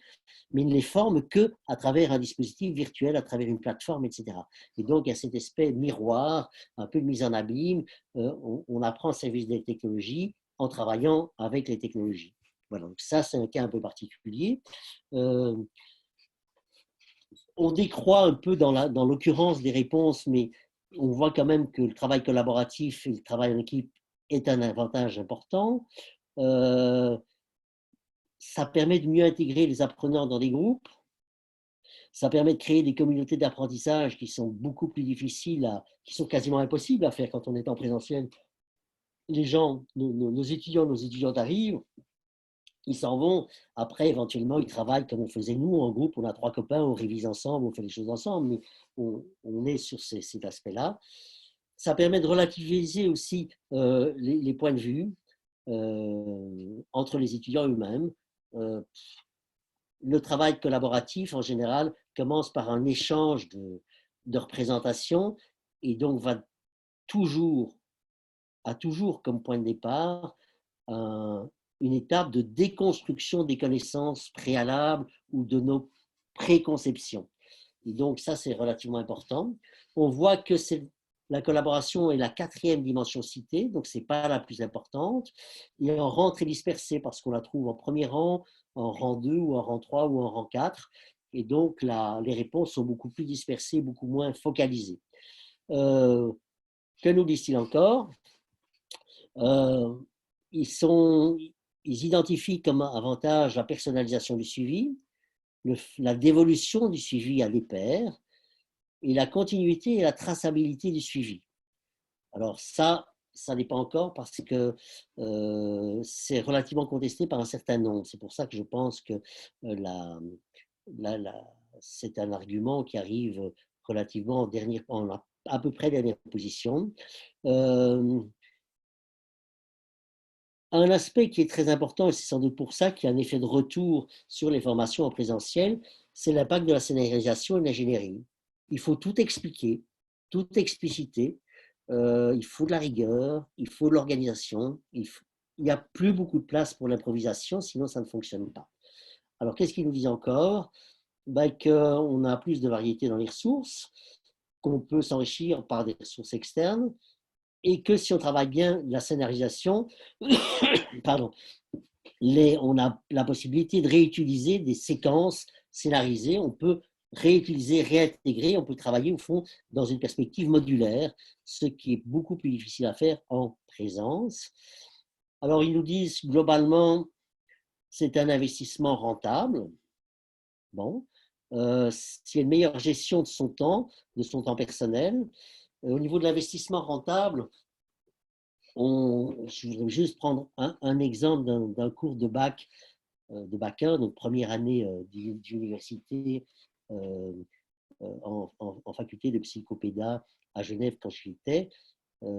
mais ils ne les forment qu'à travers un dispositif virtuel, à travers une plateforme, etc. Et donc, il y a cet aspect miroir, un peu de mise en abîme. On apprend au service des technologies en travaillant avec les technologies. Voilà, donc ça, c'est un cas un peu particulier. On décroît un peu dans l'occurrence des réponses, mais on voit quand même que le travail collaboratif et le travail en équipe est un avantage important. Ça permet de mieux intégrer les apprenants dans des groupes. Ça permet de créer des communautés d'apprentissage qui sont beaucoup plus difficiles, qui sont quasiment impossibles à faire quand on est en présentiel. Les gens, nos étudiants, nos étudiantes arrivent, Ils s'en vont. Après, éventuellement, ils travaillent comme on faisait nous, en groupe. On a 3 copains, on révise ensemble, on fait les choses ensemble, mais on est sur cet aspect-là. Ça permet de relativiser aussi les points de vue entre les étudiants eux-mêmes. Euh, le travail collaboratif, en général, commence par un échange de représentations et donc toujours, a toujours comme point de départ une étape de déconstruction des connaissances préalables ou de nos préconceptions. Et donc, ça, c'est relativement important. On voit que la collaboration est la 4e dimension citée, donc ce n'est pas la plus importante. Et en rang très dispersé, parce qu'on la trouve en premier rang, en rang 2 ou en rang 3 ou en rang 4. Et donc, les réponses sont beaucoup plus dispersées, beaucoup moins focalisées. Que nous disent-ils encore? Ils identifient comme avantage la personnalisation du suivi, la dévolution du suivi à des pairs et la continuité et la traçabilité du suivi. Alors ça n'est pas encore parce que c'est relativement contesté par un certain nombre. C'est pour ça que je pense que c'est un argument qui arrive relativement en à peu près dernière position. Un aspect qui est très important, et c'est sans doute pour ça qu'il y a un effet de retour sur les formations en présentiel, c'est l'impact de la scénarisation et de l'ingénierie. Il faut tout expliquer, tout expliciter, il faut de la rigueur, il faut de l'organisation, il n'y a plus beaucoup de place pour l'improvisation, sinon ça ne fonctionne pas. Alors, qu'est-ce qu'ils nous disent encore? Qu'on a plus de variété dans les ressources, qu'on peut s'enrichir par des ressources externes, et que si on travaille bien la scénarisation, pardon, on a la possibilité de réutiliser des séquences scénarisées. On peut réutiliser, réintégrer, on peut travailler au fond dans une perspective modulaire, ce qui est beaucoup plus difficile à faire en présence. Alors, ils nous disent globalement, c'est un investissement rentable. Bon, s'il y a une meilleure gestion de son temps personnel. Au niveau de l'investissement rentable, je voudrais juste prendre un exemple d'un cours de bac 1, donc première année d'université en faculté de psychopéda à Genève quand j'y étais.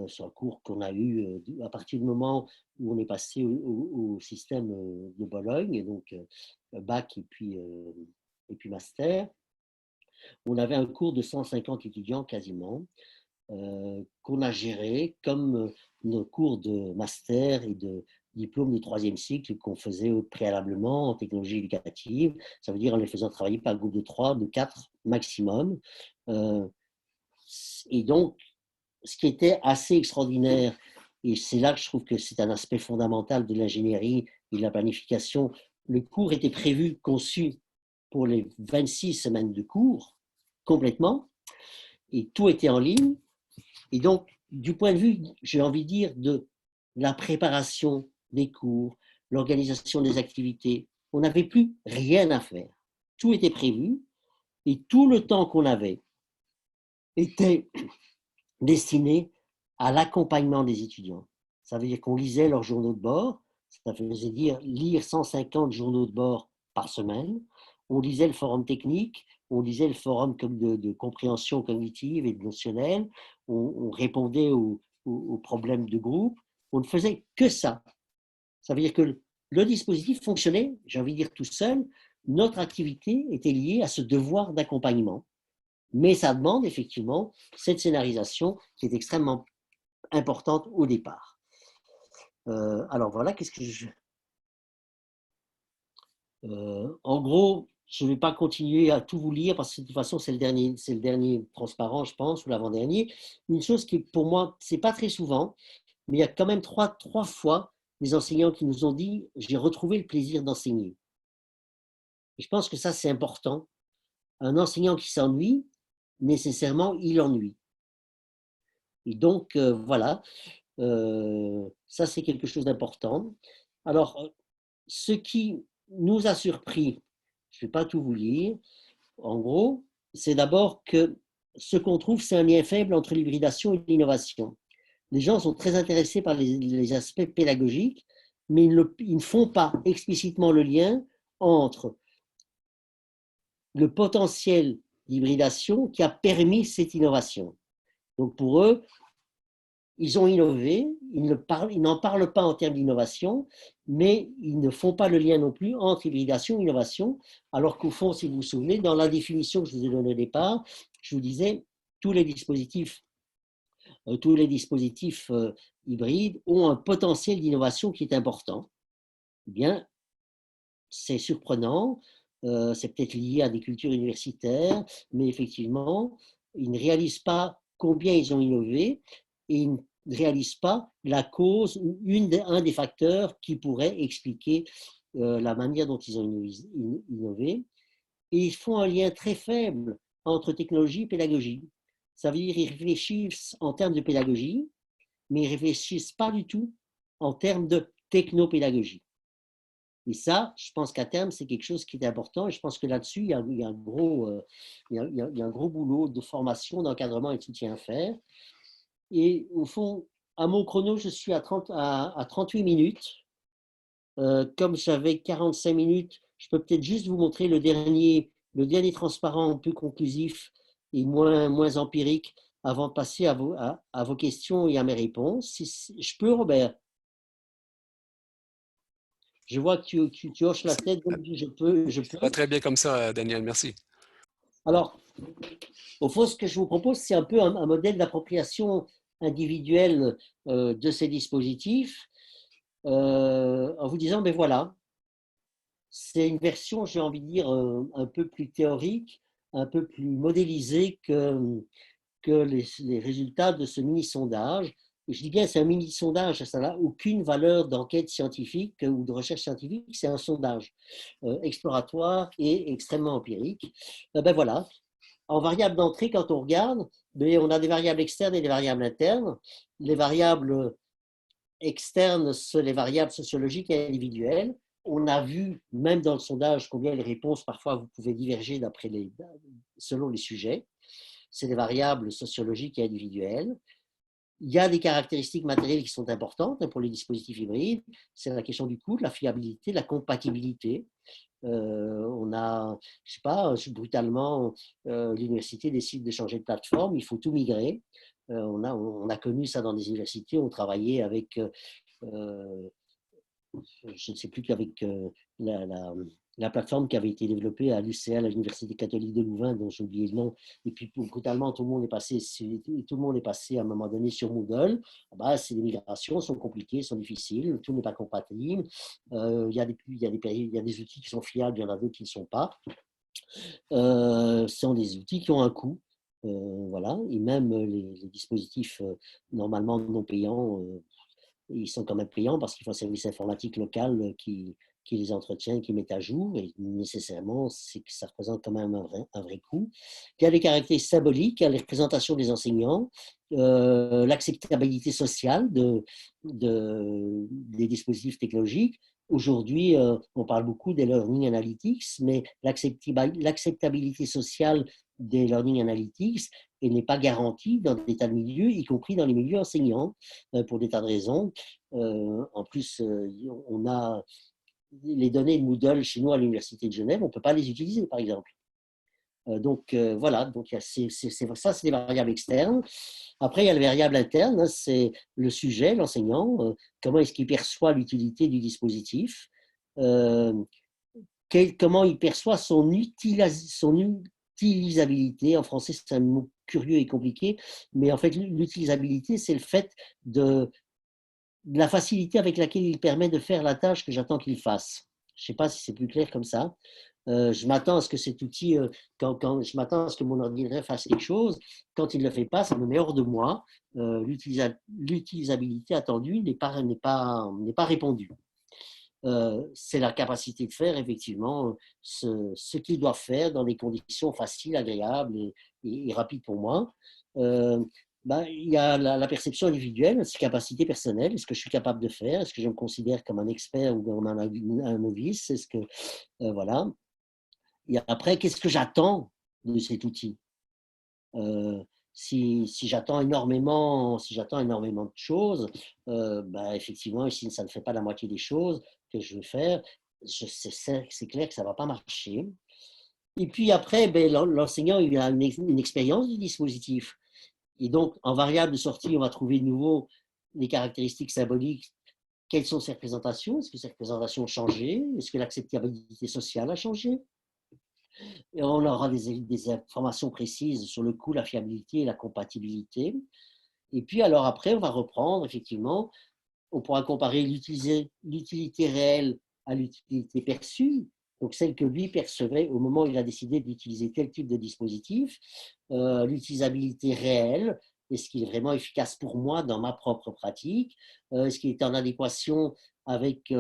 C'est un cours qu'on a eu à partir du moment où on est passé au système de Bologne, et donc bac et puis master. On avait un cours de 150 étudiants quasiment, qu'on a géré comme nos cours de master et de diplôme de 3e cycle qu'on faisait préalablement en technologie éducative. Ça veut dire en les faisant travailler par groupe de 3, de 4 maximum. Et donc, ce qui était assez extraordinaire, et c'est là que je trouve que c'est un aspect fondamental de l'ingénierie et de la planification, le cours était prévu, conçu pour les 26 semaines de cours, complètement, et tout était en ligne. Et donc, du point de vue, j'ai envie de dire, de la préparation des cours, l'organisation des activités, on n'avait plus rien à faire. Tout était prévu et tout le temps qu'on avait était destiné à l'accompagnement des étudiants. Ça veut dire qu'on lisait leurs journaux de bord, ça faisait dire lire 150 journaux de bord par semaine. On lisait le forum technique, on lisait le forum de compréhension cognitive et notionnelle, on répondait aux problèmes de groupe. On ne faisait que ça. Ça veut dire que le dispositif fonctionnait, j'ai envie de dire tout seul. Notre activité était liée à ce devoir d'accompagnement. Mais ça demande effectivement cette scénarisation qui est extrêmement importante au départ. Alors voilà, qu'est-ce que je... en gros, je ne vais pas continuer à tout vous lire parce que de toute façon, c'est le dernier transparent, je pense, ou l'avant-dernier. Une chose qui, pour moi, ce n'est pas très souvent, mais il y a quand même trois fois des enseignants qui nous ont dit « j'ai retrouvé le plaisir d'enseigner ». Et je pense que ça, c'est important. Un enseignant qui s'ennuie, nécessairement, il ennuie. Et donc, voilà, ça, c'est quelque chose d'important. Alors, ce qui nous a surpris, je ne vais pas tout vous lire, en gros, c'est d'abord que ce qu'on trouve, c'est un lien faible entre l'hybridation et l'innovation. Les gens sont très intéressés par les aspects pédagogiques, mais ils ne font pas explicitement le lien entre le potentiel d'hybridation qui a permis cette innovation. Donc pour eux, ils ont innové, ils n'en parlent pas en termes d'innovation, mais ils ne font pas le lien non plus entre hybridation et innovation, alors qu'au fond, si vous vous souvenez, dans la définition que je vous ai donnée au départ, je vous disais, tous les dispositifs hybrides ont un potentiel d'innovation qui est important. Eh bien, c'est surprenant, c'est peut-être lié à des cultures universitaires, mais effectivement, ils ne réalisent pas combien ils ont innové et ils ne réalisent pas la cause ou un des facteurs qui pourrait expliquer la manière dont ils ont innové. Et ils font un lien très faible entre technologie et pédagogie. Ça veut dire qu'ils réfléchissent en termes de pédagogie, mais ils ne réfléchissent pas du tout en termes de technopédagogie. Et ça, je pense qu'à terme, c'est quelque chose qui est important. Et je pense que là-dessus, il y a un gros boulot de formation, d'encadrement et de soutien à faire. Et au fond, à mon chrono, je suis à 38 minutes. Comme j'avais 45 minutes, je peux peut-être juste vous montrer le dernier transparent un peu conclusif et moins empirique avant de passer à vos questions et à mes réponses. Si je peux, Robert? Je vois que tu hoches la tête, donc je peux. Ça va très bien comme ça, Daniel, merci. Alors, au fond, ce que je vous propose, c'est un peu un modèle d'appropriation individuelle de ces dispositifs, en vous disant, ben voilà, c'est une version, j'ai envie de dire, un peu plus théorique, un peu plus modélisée que les résultats de ce mini-sondage. Et je dis bien, c'est un mini-sondage, ça n'a aucune valeur d'enquête scientifique ou de recherche scientifique, c'est un sondage exploratoire et extrêmement empirique. Ben voilà, en variable d'entrée, quand on regarde, ben on a des variables externes et des variables internes. Les variables externes, c'est les variables sociologiques et individuelles. On a vu, même dans le sondage, combien les réponses, parfois, vous pouvez diverger selon les sujets. C'est des variables sociologiques et individuelles. Il y a des caractéristiques matérielles qui sont importantes pour les dispositifs hybrides. C'est la question du coût, de la fiabilité, de la compatibilité. On a, je sais pas, brutalement, l'université décide de changer de plateforme, il faut tout migrer. On a connu ça dans des universités, on travaillait avec, je ne sais plus qu'avec la plateforme qui avait été développée à l'UCL, à l'Université catholique de Louvain, dont j'ai oublié le nom, et puis brutalement, tout le monde est passé à un moment donné sur Moodle. Ah bah, les migrations sont compliquées, sont difficiles, tout n'est pas compatible. Il y a des outils qui sont fiables, il y en a d'autres qui ne sont pas. Ce sont des outils qui ont un coût. Voilà, et même les dispositifs normalement non payants, ils sont quand même payants parce qu'il faut un service informatique local qui les entretient, qui met à jour, et nécessairement, c'est que ça représente quand même un vrai coût. Il y a les caractéristiques symboliques, il y a les représentations des enseignants, l'acceptabilité sociale des dispositifs technologiques. Aujourd'hui, on parle beaucoup des learning analytics, mais l'acceptabilité sociale des learning analytics n'est pas garantie dans des tas de milieux, y compris dans les milieux enseignants, pour des tas de raisons. En plus, on a les données de Moodle chez nous à l'Université de Genève, on ne peut pas les utiliser, par exemple. Donc voilà, donc ça, c'est des variables externes. Après, il y a les variables internes, hein, c'est le sujet, l'enseignant, comment est-ce qu'il perçoit l'utilité du dispositif, comment il perçoit son utilisabilité. En français, c'est un mot curieux et compliqué, mais en fait, l'utilisabilité, c'est le fait de la facilité avec laquelle il permet de faire la tâche que j'attends qu'il fasse. Je ne sais pas si c'est plus clair comme ça. Je m'attends à ce que cet outil, quand je m'attends à ce que mon ordinateur fasse quelque chose, quand il ne le fait pas, ça me met hors de moi. L'utilisabilité attendue n'est pas répondue. C'est la capacité de faire effectivement ce qu'il doit faire dans des conditions faciles, agréables et rapides pour moi. Il y a la perception individuelle, ses capacités personnelles, est-ce que je suis capable de faire, est-ce que je me considère comme un expert ou comme un novice, est-ce que voilà. Et après, qu'est-ce que j'attends de cet outil? Si j'attends énormément, si j'attends énormément de choses, effectivement, si ça ne fait pas la moitié des choses que je veux faire, c'est clair que ça ne va pas marcher. Et puis après, l'enseignant il a une expérience du dispositif. Et donc, en variable de sortie, on va trouver de nouveau les caractéristiques symboliques. Quelles sont ces représentations? Est-ce que ces représentations ont changé? Est-ce que l'acceptabilité sociale a changé? Et on aura des informations précises sur le coût, la fiabilité et la compatibilité. Et puis, alors après, on va reprendre, effectivement, on pourra comparer l'utilité réelle à l'utilité perçue, donc celle que lui percevait au moment où il a décidé d'utiliser tel type de dispositif, l'utilisabilité réelle, est-ce qu'il est vraiment efficace pour moi dans ma propre pratique, est-ce qu'il est en adéquation avec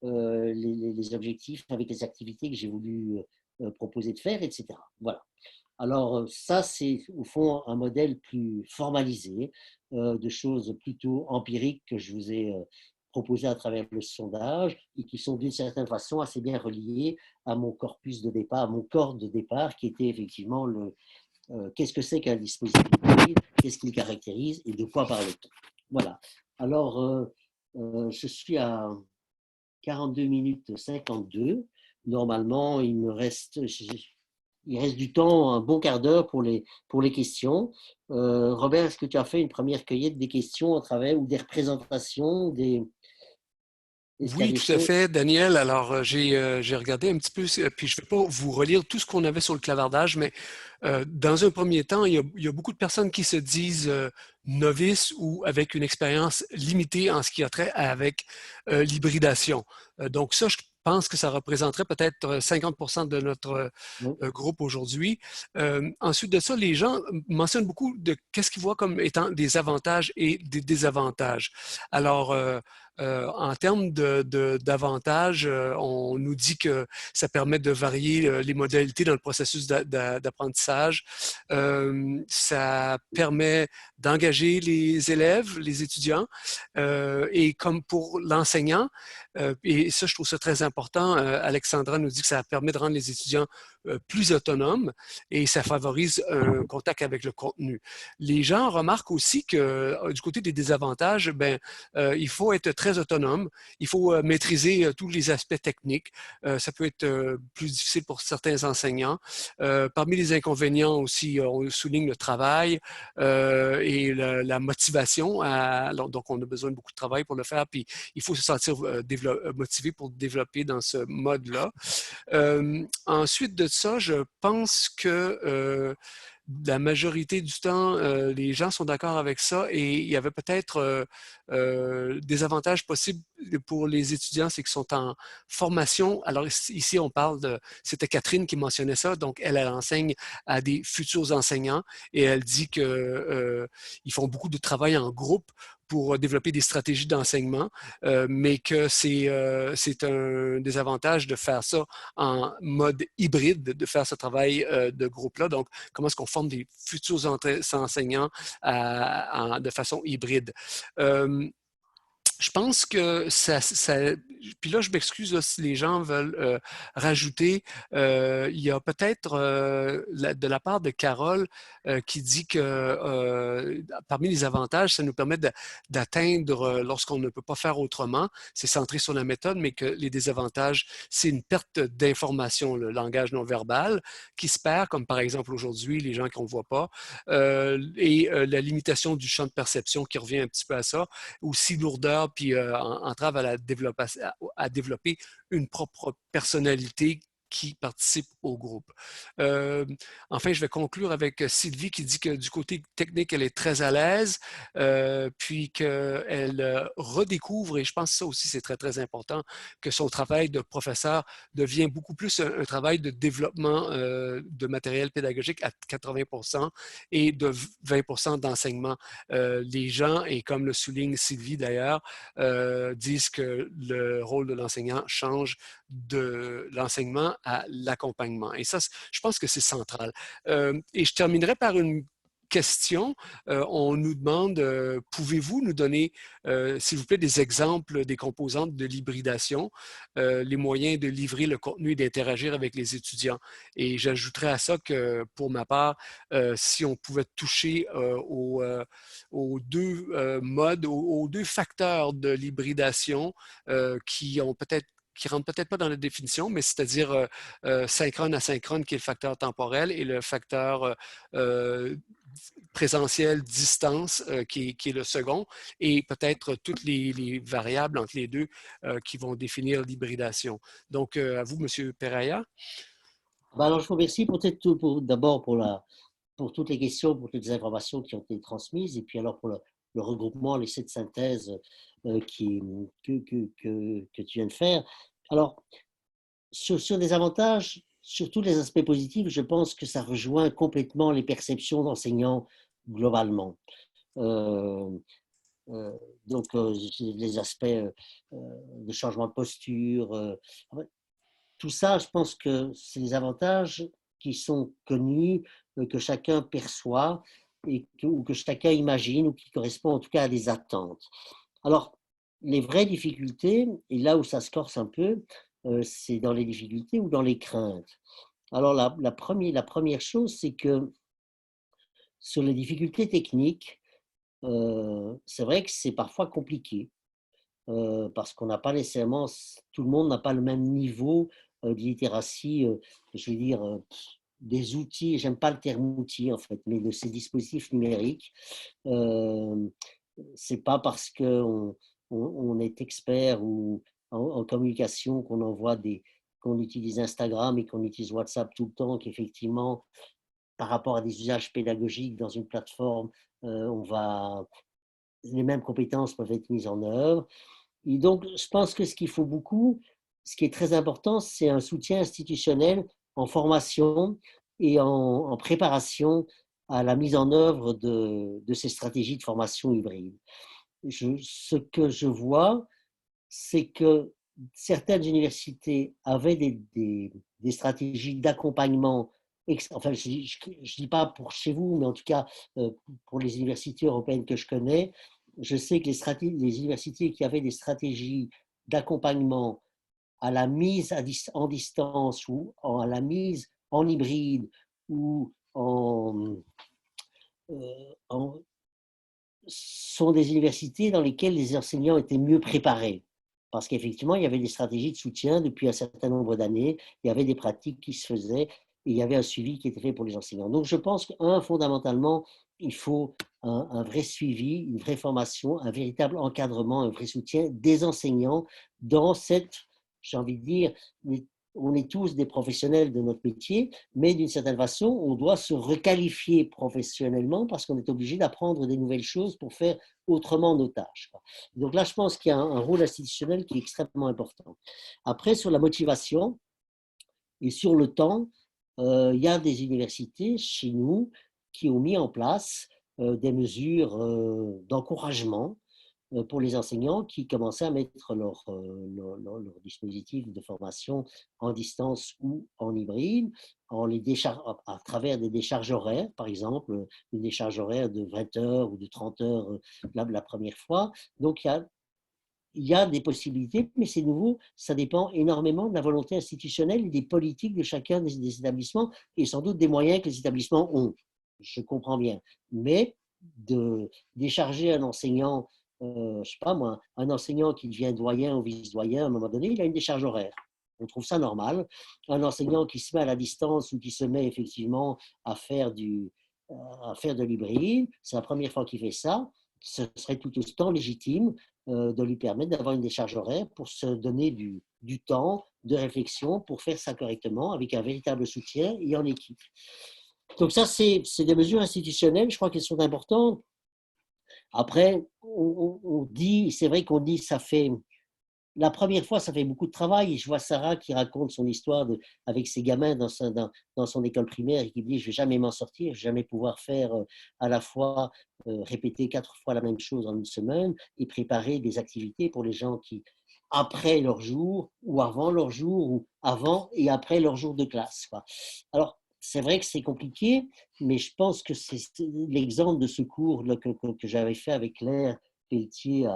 les objectifs, avec les activités que j'ai voulu proposer de faire, etc. Voilà. Alors ça, c'est au fond un modèle plus formalisé, de choses plutôt empiriques que je vous ai proposées à travers le sondage et qui sont d'une certaine façon assez bien reliées à mon corpus de départ, à mon corps de départ qui était effectivement qu'est-ce que c'est qu'un dispositif hybride, qu'est-ce qu'il caractérise et de quoi parle-t-on. Voilà. Alors, je suis à 42 minutes 52. Normalement, il reste du temps, un bon quart d'heure pour les questions. Robert, est-ce que tu as fait une première cueillette des questions à travers ou des représentations est-ce qu'il y a Oui, des tout à choses? fait, Daniel. Alors, j'ai regardé un petit peu, puis je ne vais pas vous relire tout ce qu'on avait sur le clavardage, mais dans un premier temps, il y a beaucoup de personnes qui se disent novices ou avec une expérience limitée en ce qui a trait avec l'hybridation. Donc ça, je pense que ça représenterait peut-être 50% de notre Oui. groupe aujourd'hui. Ensuite de ça, les gens mentionnent beaucoup de qu'est-ce qu'ils voient comme étant des avantages et des désavantages. Alors, en termes d'avantages, on nous dit que ça permet de varier les modalités dans le processus d'apprentissage. Ça permet d'engager les élèves, les étudiants. Et comme pour l'enseignant, et ça, je trouve ça très important, Alexandra nous dit que ça permet de rendre les étudiants plus autonomes et ça favorise un contact avec le contenu. Les gens remarquent aussi que du côté des désavantages, il faut être très autonome, il faut maîtriser tous les aspects techniques. Ça peut être plus difficile pour certains enseignants. Parmi les inconvénients aussi, on souligne le travail et la motivation. Donc, on a besoin de beaucoup de travail pour le faire, puis il faut se sentir motivé pour développer dans ce mode-là. Ensuite de ça, je pense que la majorité du temps, les gens sont d'accord avec ça et il y avait peut-être des avantages possibles pour les étudiants, c'est qu'ils sont en formation. Alors ici, on parle de, c'était Catherine qui mentionnait ça, donc elle enseigne à des futurs enseignants et elle dit qu'ils font beaucoup de travail en groupe pour développer des stratégies d'enseignement, mais que c'est un désavantage de faire ça en mode hybride, de faire ce travail de groupe-là. Donc, comment est-ce qu'on forme des futurs enseignants de façon hybride? Je pense que puis là, je m'excuse si les gens veulent rajouter. Il y a peut-être de la part de Carole qui dit que parmi les avantages, ça nous permet d'atteindre lorsqu'on ne peut pas faire autrement. C'est centré sur la méthode, mais que les désavantages, c'est une perte d'information, le langage non verbal qui se perd, comme par exemple aujourd'hui, les gens qu'on ne voit pas, et la limitation du champ de perception qui revient un petit peu à ça, aussi lourdeur puis entrave à développer une propre personnalité qui participe au groupe. Enfin, je vais conclure avec Sylvie qui dit que du côté technique, elle est très à l'aise, puis qu'elle redécouvre, et je pense que ça aussi c'est très très important, que son travail de professeur devient beaucoup plus un travail de développement de matériel pédagogique à 80% et de 20% d'enseignement. Les gens, et comme le souligne Sylvie d'ailleurs, disent que le rôle de l'enseignant change de l'enseignement à l'accompagnement. Et ça, je pense que c'est central. Et je terminerai par une questions, on nous demande, pouvez-vous nous donner, s'il vous plaît, des exemples des composantes de l'hybridation, les moyens de livrer le contenu et d'interagir avec les étudiants? Et j'ajouterais à ça que, pour ma part, si on pouvait toucher aux deux modes, aux deux facteurs de l'hybridation qui rentrent peut-être pas dans la définition, mais c'est-à-dire synchrone, asynchrone, qui est le facteur temporel, et le facteur présentiel, distance, qui est le second, et peut-être toutes les variables entre les deux qui vont définir l'hybridation. Donc, à vous, M. Peraya. Alors, je vous remercie d'abord pour toutes les questions, pour toutes les informations qui ont été transmises, et puis alors pour le regroupement, l'essai de synthèse que tu viens de faire. Alors, sur les avantages, sur tous les aspects positifs, je pense que ça rejoint complètement les perceptions d'enseignants globalement. Euh, euh, donc, les aspects de changement de posture, tout ça, je pense que c'est des avantages qui sont connus, que chacun perçoit ou que chacun imagine ou qui correspondent en tout cas à des attentes. Alors, les vraies difficultés, et là où ça se corse un peu, c'est dans les difficultés ou dans les craintes. Alors, la première chose, c'est que sur les difficultés techniques, c'est vrai que c'est parfois compliqué parce qu'on n'a pas nécessairement, tout le monde n'a pas le même niveau de littératie, je veux dire, des outils, j'aime pas le terme outil en fait, mais de ces dispositifs numériques. Euh, c'est pas parce qu'on est expert ou en communication qu'on utilise Instagram et qu'on utilise WhatsApp tout le temps qu'effectivement, par rapport à des usages pédagogiques dans une plateforme, les mêmes compétences peuvent être mises en œuvre. Et donc, je pense que ce qu'il faut beaucoup, ce qui est très important, c'est un soutien institutionnel en formation et en préparation à la mise en œuvre de ces stratégies de formation hybride. Ce que je vois, c'est que certaines universités avaient des stratégies d'accompagnement. Enfin, je ne dis pas pour chez vous, mais en tout cas pour les universités européennes que je connais, je sais que les universités qui avaient des stratégies d'accompagnement à la mise en distance ou à la mise en hybride ou en sont des universités dans lesquelles les enseignants étaient mieux préparés. Parce qu'effectivement, il y avait des stratégies de soutien depuis un certain nombre d'années, il y avait des pratiques qui se faisaient et il y avait un suivi qui était fait pour les enseignants. Donc, je pense fondamentalement, il faut un vrai suivi, une vraie formation, un véritable encadrement, un vrai soutien des enseignants dans cette, j'ai envie de dire, on est tous des professionnels de notre métier, mais d'une certaine façon, on doit se requalifier professionnellement parce qu'on est obligé d'apprendre des nouvelles choses pour faire autrement nos tâches. Donc là, je pense qu'il y a un rôle institutionnel qui est extrêmement important. Après, sur la motivation et sur le temps, il y a des universités chez nous qui ont mis en place des mesures d'encouragement pour les enseignants qui commençaient à mettre leur dispositif de formation en distance ou en hybride, à travers des décharges horaires, par exemple, une décharge horaire de 20 heures ou de 30 heures la première fois. Donc, il y a des possibilités, mais c'est nouveau, ça dépend énormément de la volonté institutionnelle et des politiques de chacun des établissements et sans doute des moyens que les établissements ont. Je comprends bien. Mais de décharger un enseignant, je ne sais pas moi, un enseignant qui devient doyen ou vice-doyen, à un moment donné, il a une décharge horaire. On trouve ça normal. Un enseignant qui se met à la distance ou qui se met effectivement à faire de l'hybride, c'est la première fois qu'il fait ça, ce serait tout autant légitime de lui permettre d'avoir une décharge horaire pour se donner du temps de réflexion pour faire ça correctement avec un véritable soutien et en équipe. Donc ça, c'est des mesures institutionnelles, je crois qu'elles sont importantes. Après, on dit, c'est vrai qu'on dit, la première fois, ça fait beaucoup de travail. Et je vois Sarah qui raconte son histoire avec ses gamins dans son école primaire et qui dit, je ne vais jamais m'en sortir, je ne vais jamais pouvoir faire à la fois répéter 4 fois la même chose en une semaine et préparer des activités pour les gens qui, après leur jour ou avant leur jour ou avant et après leur jour de classe. Alors, c'est vrai que c'est compliqué, mais je pense que c'est l'exemple de ce cours là, que j'avais fait avec Claire Pelletier,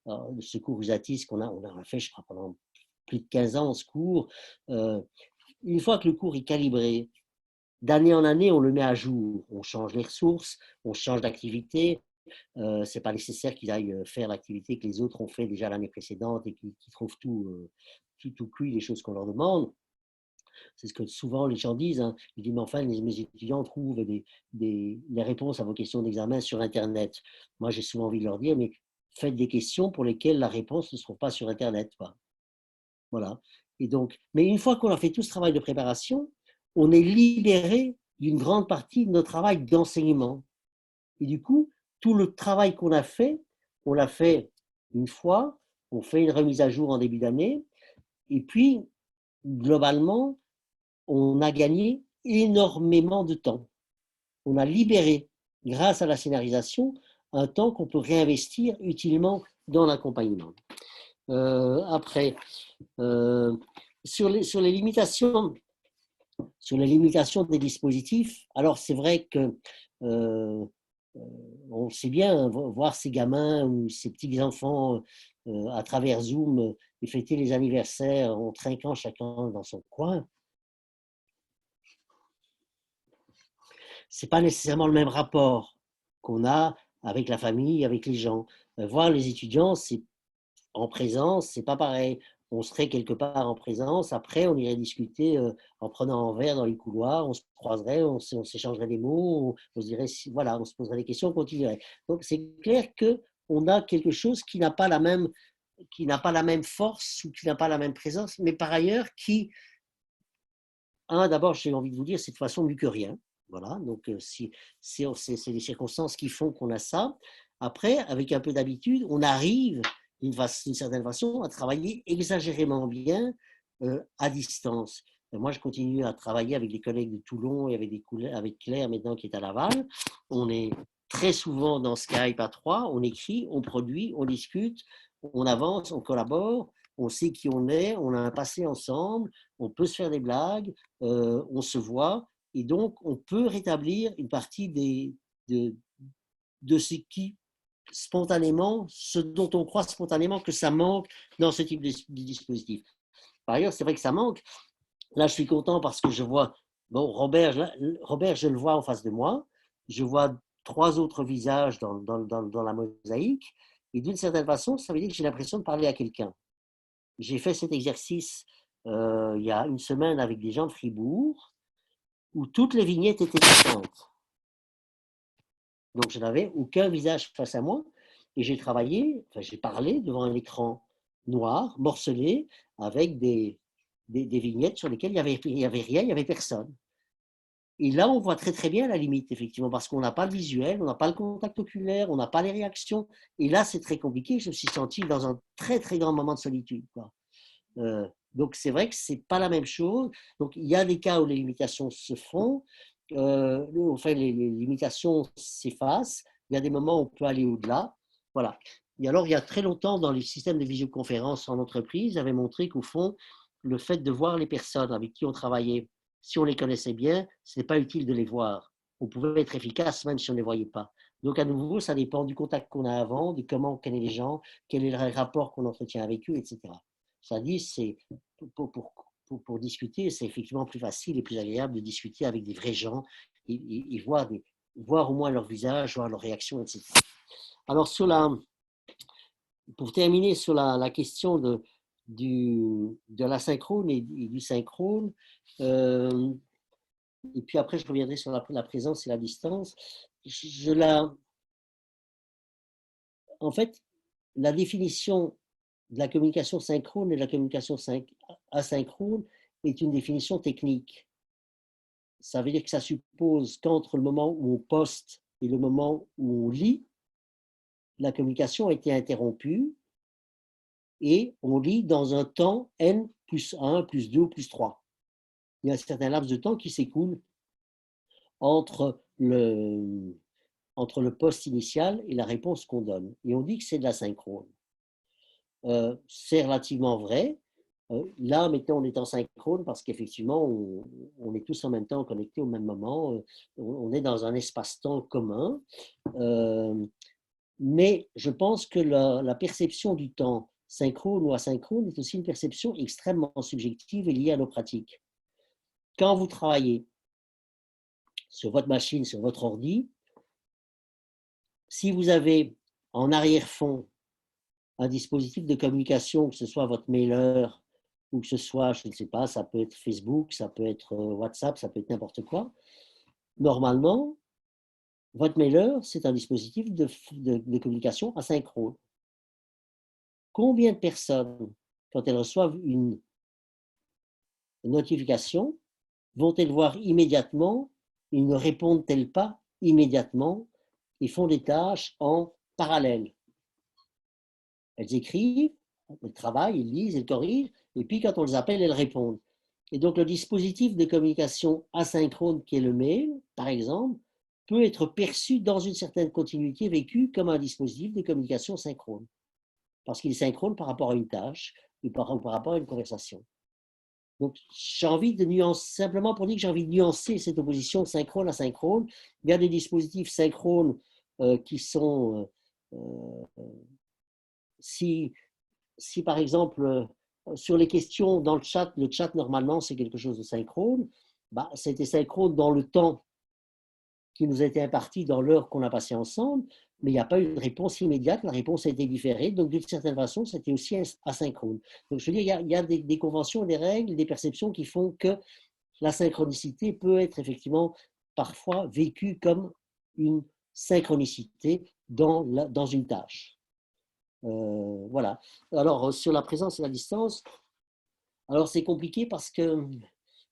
ce cours Usatis on a fait, je crois, pendant plus de 15 ans, ce cours. Une fois que le cours est calibré, d'année en année, on le met à jour. On change les ressources, on change d'activité. Ce n'est pas nécessaire qu'ils aillent faire l'activité que les autres ont fait déjà l'année précédente et qu'ils trouvent tout cuit, les choses qu'on leur demande. C'est ce que souvent les gens disent. Hein. Ils disent, mais enfin, mes étudiants trouvent les réponses à vos questions d'examen sur Internet. Moi, j'ai souvent envie de leur dire, mais faites des questions pour lesquelles la réponse ne se trouve pas sur Internet. Quoi. Voilà. Et donc, mais une fois qu'on a fait tout ce travail de préparation, on est libéré d'une grande partie de notre travail d'enseignement. Et du coup, tout le travail qu'on a fait, on l'a fait une fois, on fait une remise à jour en début d'année, et puis, globalement, on a gagné énormément de temps. On a libéré, grâce à la scénarisation, un temps qu'on peut réinvestir utilement dans l'accompagnement. Après, sur les limitations des dispositifs, alors c'est vrai que on sait bien voir ces gamins ou ces petits enfants à travers Zoom et fêter les anniversaires en trinquant chacun dans son coin. C'est pas nécessairement le même rapport qu'on a avec la famille, avec les gens. Voir les étudiants, c'est en présence, c'est pas pareil. On serait quelque part en présence, après on irait discuter en prenant un verre dans les couloirs, on se croiserait, on s'échangerait des mots, on se dirait, voilà, on se poserait des questions, on continuerait. Donc c'est clair que on a quelque chose qui n'a pas la même force ou qui n'a pas la même présence, mais par ailleurs qui, d'abord j'ai envie de vous dire, c'est de façon mieux que rien. Voilà, donc c'est les circonstances qui font qu'on a ça. Après, avec un peu d'habitude, on arrive d'une certaine façon à travailler exagérément bien à distance. Et moi, je continue à travailler avec des collègues de Toulon et avec Claire maintenant qui est à Laval. On est très souvent dans Skype à trois, on écrit, on produit, on discute, on avance, on collabore, on sait qui on est, on a un passé ensemble, on peut se faire des blagues, on se voit. Et donc, on peut rétablir une partie de ce qui, spontanément, ce dont on croit spontanément que ça manque dans ce type de dispositif. Par ailleurs, c'est vrai que ça manque. Là, je suis content parce que je vois, bon, Robert, je le vois en face de moi. Je vois 3 autres visages dans la mosaïque. Et d'une certaine façon, ça veut dire que j'ai l'impression de parler à quelqu'un. J'ai fait cet exercice il y a une semaine avec des gens de Fribourg où toutes les vignettes étaient distinctes. Donc, je n'avais aucun visage face à moi et j'ai parlé devant un écran noir, morcelé, avec des vignettes sur lesquelles il n'y avait rien, il n'y avait personne. Et là, on voit très très bien la limite, effectivement, parce qu'on n'a pas le visuel, on n'a pas le contact oculaire, on n'a pas les réactions. Et là, c'est très compliqué. Je me suis senti dans un très très grand moment de solitude. Quoi. Donc, c'est vrai que ce n'est pas la même chose. Donc, il y a des cas où les limitations se font, enfin, les limitations s'effacent. Il y a des moments où on peut aller au-delà. Voilà. Et alors, il y a très longtemps, dans les systèmes de visioconférence en entreprise, j'avais montré qu'au fond, le fait de voir les personnes avec qui on travaillait, si on les connaissait bien, ce n'est pas utile de les voir. On pouvait être efficace même si on ne les voyait pas. Donc, à nouveau, ça dépend du contact qu'on a avant, de comment on connaît les gens, quel est le rapport qu'on entretient avec eux, etc. Ça dit, c'est pour discuter, c'est effectivement plus facile et plus agréable de discuter avec des vrais gens et voir au moins leur visage, voir leurs réactions, etc. Alors, pour terminer sur la question de l'asynchrone et du synchrone, et puis après, je reviendrai sur la présence et la distance. En fait, la définition de la communication synchrone et de la communication asynchrone est une définition technique. Ça veut dire que ça suppose qu'entre le moment où on poste et le moment où on lit, la communication a été interrompue et on lit dans un temps n plus 1, plus 2 ou plus 3. Il y a un certain laps de temps qui s'écoule entre le poste initial et la réponse qu'on donne. Et on dit que c'est de l'asynchrone. C'est relativement vrai. Là, maintenant, on est en synchrone parce qu'effectivement, on est tous en même temps connectés au même moment. On est dans un espace-temps commun. Euh, mais je pense que la perception du temps synchrone ou asynchrone est aussi une perception extrêmement subjective et liée à nos pratiques. Quand vous travaillez sur votre machine, sur votre ordi, si vous avez en arrière-fond un dispositif de communication, que ce soit votre mailer ou que ce soit, je ne sais pas, ça peut être Facebook, ça peut être WhatsApp, ça peut être n'importe quoi, normalement, votre mailer, c'est un dispositif de communication asynchrone. Combien de personnes, quand elles reçoivent une notification, vont-elles voir immédiatement et ne répondent-elles pas immédiatement et font des tâches en parallèle? Elles écrivent, elles travaillent, elles lisent, elles corrigent, et puis quand on les appelle, elles répondent. Et donc le dispositif de communication asynchrone qui est le mail, par exemple, peut être perçu dans une certaine continuité vécu comme un dispositif de communication synchrone, parce qu'il est synchrone par rapport à une tâche ou par rapport à une conversation. Donc, j'ai envie de nuancer, simplement pour dire que j'ai envie de nuancer cette opposition synchrone-asynchrone. Il y a des dispositifs synchrones qui sont, si, si par exemple, sur les questions dans le chat normalement c'est quelque chose de synchrone, bah, c'était synchrone dans le temps qui nous a été imparti dans l'heure qu'on a passée ensemble, mais il n'y a pas eu de réponse immédiate, la réponse a été différée, donc d'une certaine façon, c'était aussi asynchrone. Donc je veux dire, il y a des conventions, des règles, des perceptions qui font que la synchronicité peut être effectivement parfois vécue comme une synchronicité dans une tâche. Voilà. Alors, sur la présence et la distance, alors c'est compliqué parce que,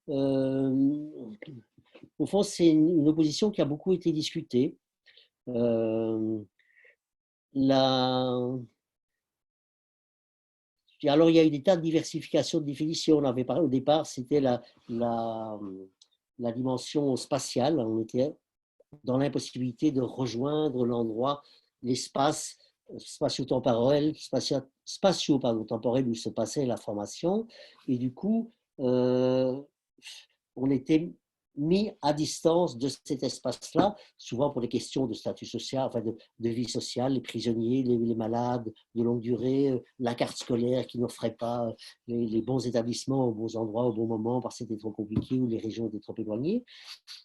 au fond, c'est une opposition qui a beaucoup été discutée. Euh, la... Alors, il y a eu des tas de diversifications de définitions. On avait parlé au départ, c'était la dimension spatiale. On était dans l'impossibilité de rejoindre l'endroit, l'espace spatio-temporel où se passait la formation. Et du coup, on était mis à distance de cet espace-là, souvent pour des questions de statut social, enfin de vie sociale, les prisonniers, les malades de longue durée, la carte scolaire qui n'offrait pas les bons établissements aux bons endroits au bon moment parce que c'était trop compliqué ou les régions étaient trop éloignées.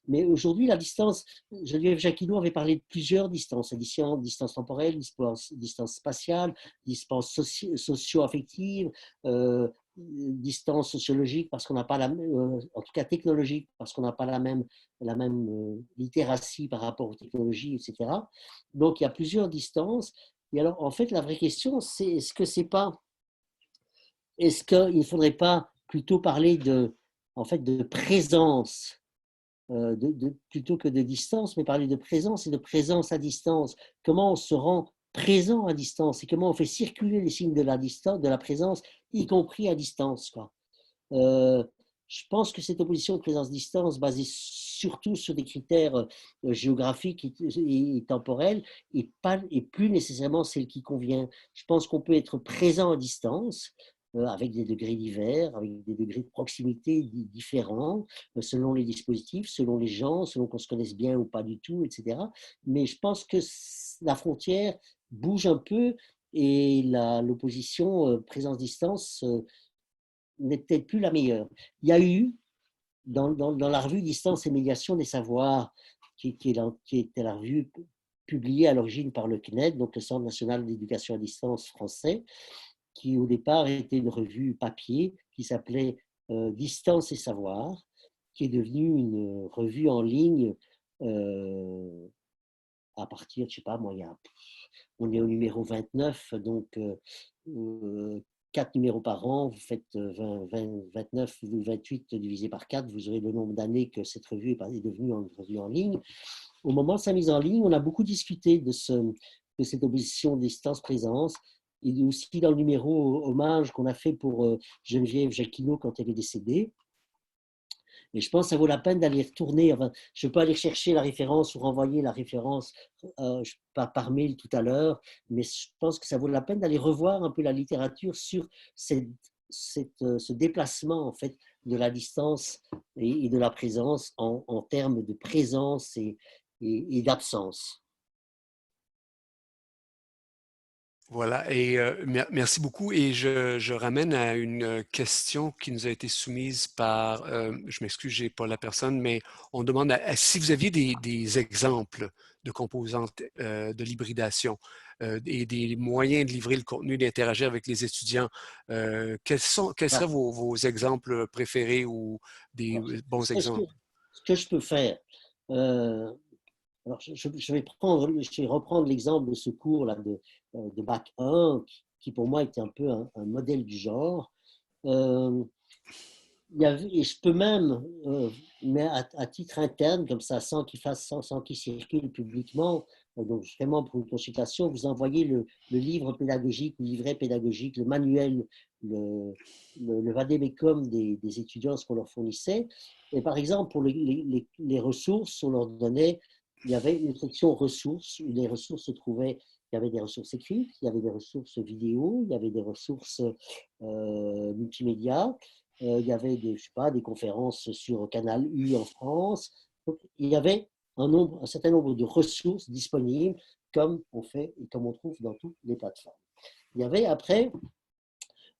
Mais aujourd'hui, la distance, Geneviève Jacquinot avait parlé de plusieurs distances, distance temporelle, distance spatiale, distance socio-affective, distance sociologique parce qu'on n'a pas en tout cas technologique parce qu'on n'a pas la même littératie par rapport aux technologies, etc. Donc il y a plusieurs distances. Et alors en fait la vraie question c'est est-ce qu'il ne faudrait pas plutôt parler en fait de présence plutôt que de distance, mais parler de présence et de présence à distance. Comment on se rend présent à distance et comment on fait circuler les signes de la distance, de la présence, y compris à distance, quoi. Euh, je pense que cette opposition de présence-distance, basée surtout sur des critères géographiques et temporels, et plus nécessairement celle qui convient. Je pense qu'on peut être présent à distance, avec des degrés divers, avec des degrés de proximité différents, selon les dispositifs, selon les gens, selon qu'on se connaisse bien ou pas du tout, etc. Mais je pense que la frontière bouge un peu et l'opposition présence-distance n'est peut-être plus la meilleure. Il y a eu, dans la revue Distance et médiation des savoirs, qui était la revue publiée à l'origine par le CNED, donc le Centre national d'éducation à distance français, qui au départ était une revue papier qui s'appelait Distance et savoir, qui est devenue une revue en ligne à partir, je ne sais pas, moi, on est au numéro 29, donc 4 numéros par an, vous faites 29 ou 28 divisé par 4, vous aurez le nombre d'années que cette revue est devenue une revue en ligne. Au moment de sa mise en ligne, on a beaucoup discuté de cette opposition distance-présence, et aussi dans le numéro hommage qu'on a fait pour Geneviève Jacquinot quand elle est décédée. Et je pense que ça vaut la peine d'aller retourner. Enfin, je peux aller chercher la référence ou renvoyer la référence par mail tout à l'heure, mais je pense que ça vaut la peine d'aller revoir un peu la littérature sur cette ce déplacement en fait de la distance et de la présence en termes de présence et d'absence. Voilà, et merci beaucoup. Et je ramène à une question qui nous a été soumise par, je m'excuse, j'ai pas la personne, mais on demande si vous aviez des exemples de composantes de l'hybridation et des moyens de livrer le contenu, d'interagir avec les étudiants. Quels seraient Voilà. vos exemples préférés ou des Alors, bons exemples? ce que je peux faire, euh, alors je vais reprendre l'exemple de ce cours là de Bac 1, qui pour moi était un peu un modèle du genre. Euh, et je peux même, mais à titre interne, comme ça, sans qu'il circule publiquement, donc vraiment pour une consultation, vous envoyez le livre pédagogique, le livret pédagogique, le manuel, le vademecum des étudiants, ce qu'on leur fournissait. Et par exemple, pour les ressources, on leur donnait, il y avait une section ressources, où les ressources se trouvaient, il y avait des ressources écrites, il y avait des ressources vidéo, il y avait des ressources multimédia. Il y avait je sais pas, des conférences sur Canal U en France. Donc, il y avait un certain nombre de ressources disponibles, comme on fait et comme on trouve dans toutes les plateformes. Il y avait après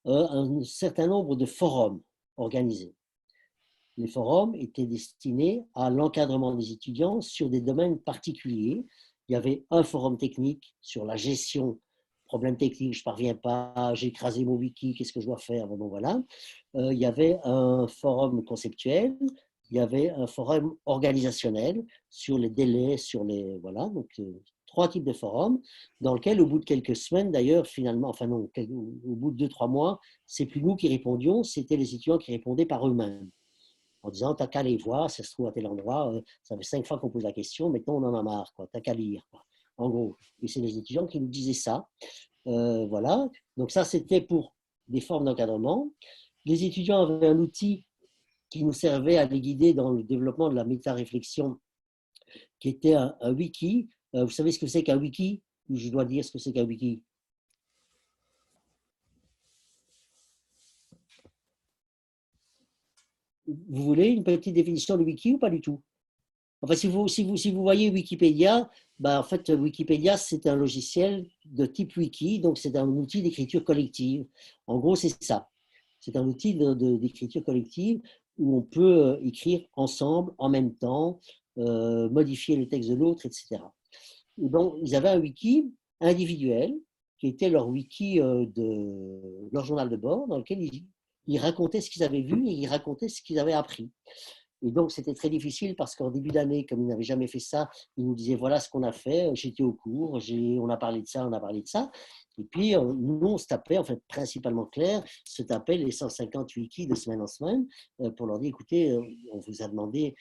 un certain nombre de forums organisés. Les forums étaient destinés à l'encadrement des étudiants sur des domaines particuliers. Il y avait un forum technique sur la gestion, problème technique, je ne parviens pas, j'ai écrasé mon wiki, qu'est-ce que je dois faire? Bon, voilà. Il y avait un forum conceptuel, il y avait un forum organisationnel sur les délais, sur les. Voilà, donc trois types de forums, dans lesquels, au bout de quelques semaines, d'ailleurs, finalement, enfin non, au bout de 2-3 mois, c'est plus nous qui répondions, c'était les étudiants qui répondaient par eux-mêmes en disant t'as qu'à aller voir, ça se trouve à tel endroit, ça fait 5 fois qu'on pose la question, maintenant on en a marre, quoi, t'as qu'à lire, quoi. En gros. Et c'est les étudiants qui nous disaient ça. Voilà. Donc ça, c'était pour des formes d'encadrement. Les étudiants avaient un outil qui nous servait à les guider dans le développement de la méta-réflexion, qui était un wiki. Vous savez ce que c'est qu'un wiki? Je dois dire ce que c'est qu'un wiki. Vous voulez une petite définition de wiki ou pas du tout? Enfin, si vous voyez Wikipédia, bah, en fait, Wikipédia, c'est un logiciel de type wiki, donc c'est un outil d'écriture collective. En gros, c'est ça. C'est un outil d'écriture collective où on peut écrire ensemble, en même temps, modifier le texte de l'autre, etc. Et donc, ils avaient un wiki individuel, qui était leur wiki de leur journal de bord, dans lequel ils racontaient ce qu'ils avaient vu et ils racontaient ce qu'ils avaient appris. Et donc, c'était très difficile parce qu'en début d'année, comme ils n'avaient jamais fait ça, ils nous disaient voilà ce qu'on a fait, j'étais au cours, on a parlé de ça, on a parlé de ça. Et puis, nous, on se tapait, en fait, principalement Claire, se tapait les 150 wikis de semaine en semaine pour leur dire écoutez, on vous a demandé,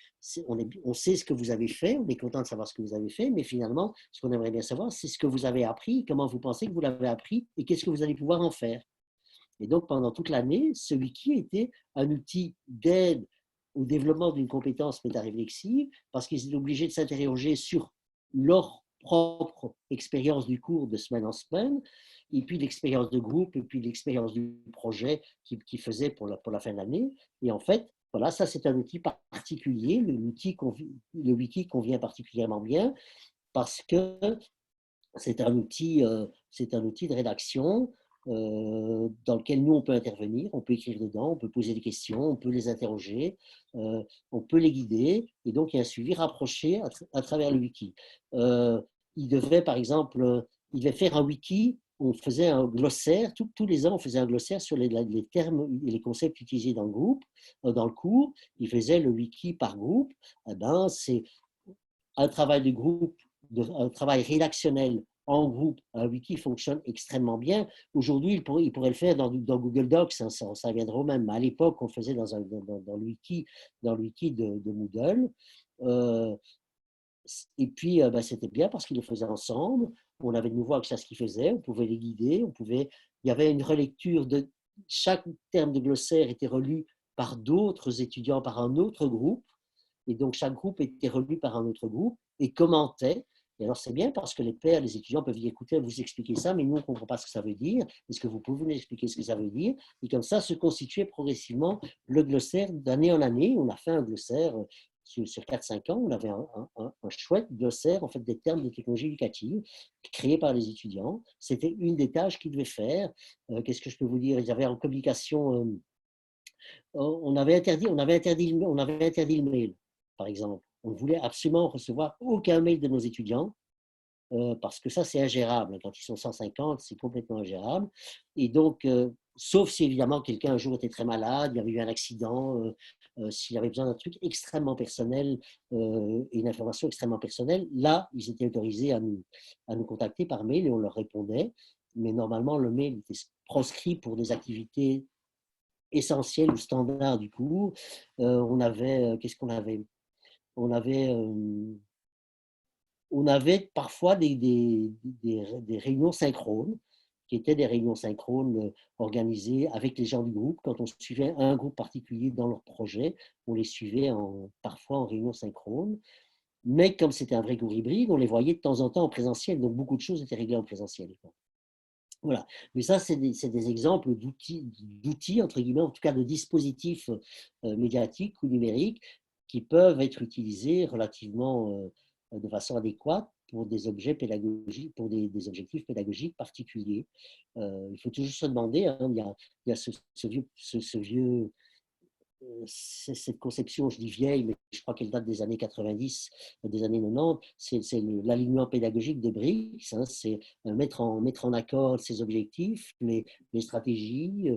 on sait ce que vous avez fait, on est content de savoir ce que vous avez fait, mais finalement, ce qu'on aimerait bien savoir, c'est ce que vous avez appris, comment vous pensez que vous l'avez appris et qu'est-ce que vous allez pouvoir en faire. Et donc, pendant toute l'année, ce wiki était un outil d'aide au développement d'une compétence métaréflexive parce qu'ils étaient obligés de s'interroger sur leur propre expérience du cours de semaine en semaine, et puis l'expérience de groupe, et puis l'expérience du projet qu'ils faisaient pour la fin de l'année. Et en fait, voilà, ça c'est un outil particulier, le wiki convient particulièrement bien parce que c'est un outil de rédaction dans lequel nous, on peut intervenir, on peut écrire dedans, on peut poser des questions, on peut les interroger, on peut les guider, et donc il y a un suivi rapproché à travers le wiki. Il devait, par exemple, il devait faire un wiki, on faisait un glossaire, tous les ans, on faisait un glossaire sur les termes et les concepts utilisés dans le groupe, dans le cours. Il faisait le wiki par groupe. Eh ben, c'est un travail de groupe, un travail rédactionnel en groupe, un wiki fonctionne extrêmement bien. Aujourd'hui, il pourrait le faire dans Google Docs, hein, ça viendra au même. Mais à l'époque, on le faisait dans le wiki de Moodle. Euh, et puis, bah, c'était bien parce qu'ils le faisaient ensemble. On avait de nouveau accès à ce qu'ils faisaient. On pouvait les guider. Il y avait une relecture de chaque terme de glossaire était relu par d'autres étudiants, par un autre groupe. Et donc, chaque groupe était relu par un autre groupe et commentait. Et alors, c'est bien parce que les pairs, les étudiants peuvent dire, écoutez, vous expliquez ça, mais nous, on ne comprend pas ce que ça veut dire. Est-ce que vous pouvez nous expliquer ce que ça veut dire? Et comme ça, se constituait progressivement le glossaire d'année en année. On a fait un glossaire sur 4-5 ans. On avait un chouette glossaire, en fait, des termes de technologie éducative créés par les étudiants. C'était une des tâches qu'ils devaient faire. Qu'est-ce que je peux vous dire? Ils avaient en communication... on avait interdit le mail, par exemple. On ne voulait absolument recevoir aucun mail de nos étudiants, parce que ça, c'est ingérable. Quand ils sont 150, c'est complètement ingérable. Et donc, sauf si évidemment quelqu'un un jour était très malade, il y avait eu un accident, s'il avait besoin d'un truc extrêmement personnel et une information extrêmement personnelle, là, ils étaient autorisés à nous contacter par mail et on leur répondait. Mais normalement, le mail était proscrit pour des activités essentielles ou standards du cours. On avait, qu'est-ce qu'on avait? On avait parfois des réunions synchrones, qui étaient des réunions synchrones organisées avec les gens du groupe. Quand on suivait un groupe particulier dans leur projet, on les suivait parfois en réunion synchrone. Mais comme c'était un vrai cours hybride, on les voyait de temps en temps en présentiel. Donc, beaucoup de choses étaient réglées en présentiel. Voilà. Mais ça, c'est des exemples d'outils, entre guillemets, en tout cas de dispositifs médiatiques ou numériques qui peuvent être utilisés relativement de façon adéquate pour des objets pédagogiques, pour des objectifs pédagogiques particuliers. Il faut toujours se demander, hein, il y a ce vieux cette conception, je dis vieille, mais je crois qu'elle date des années 90, des années 90, c'est l'alignement pédagogique de Briggs, hein, c'est mettre en accord ses objectifs, les stratégies,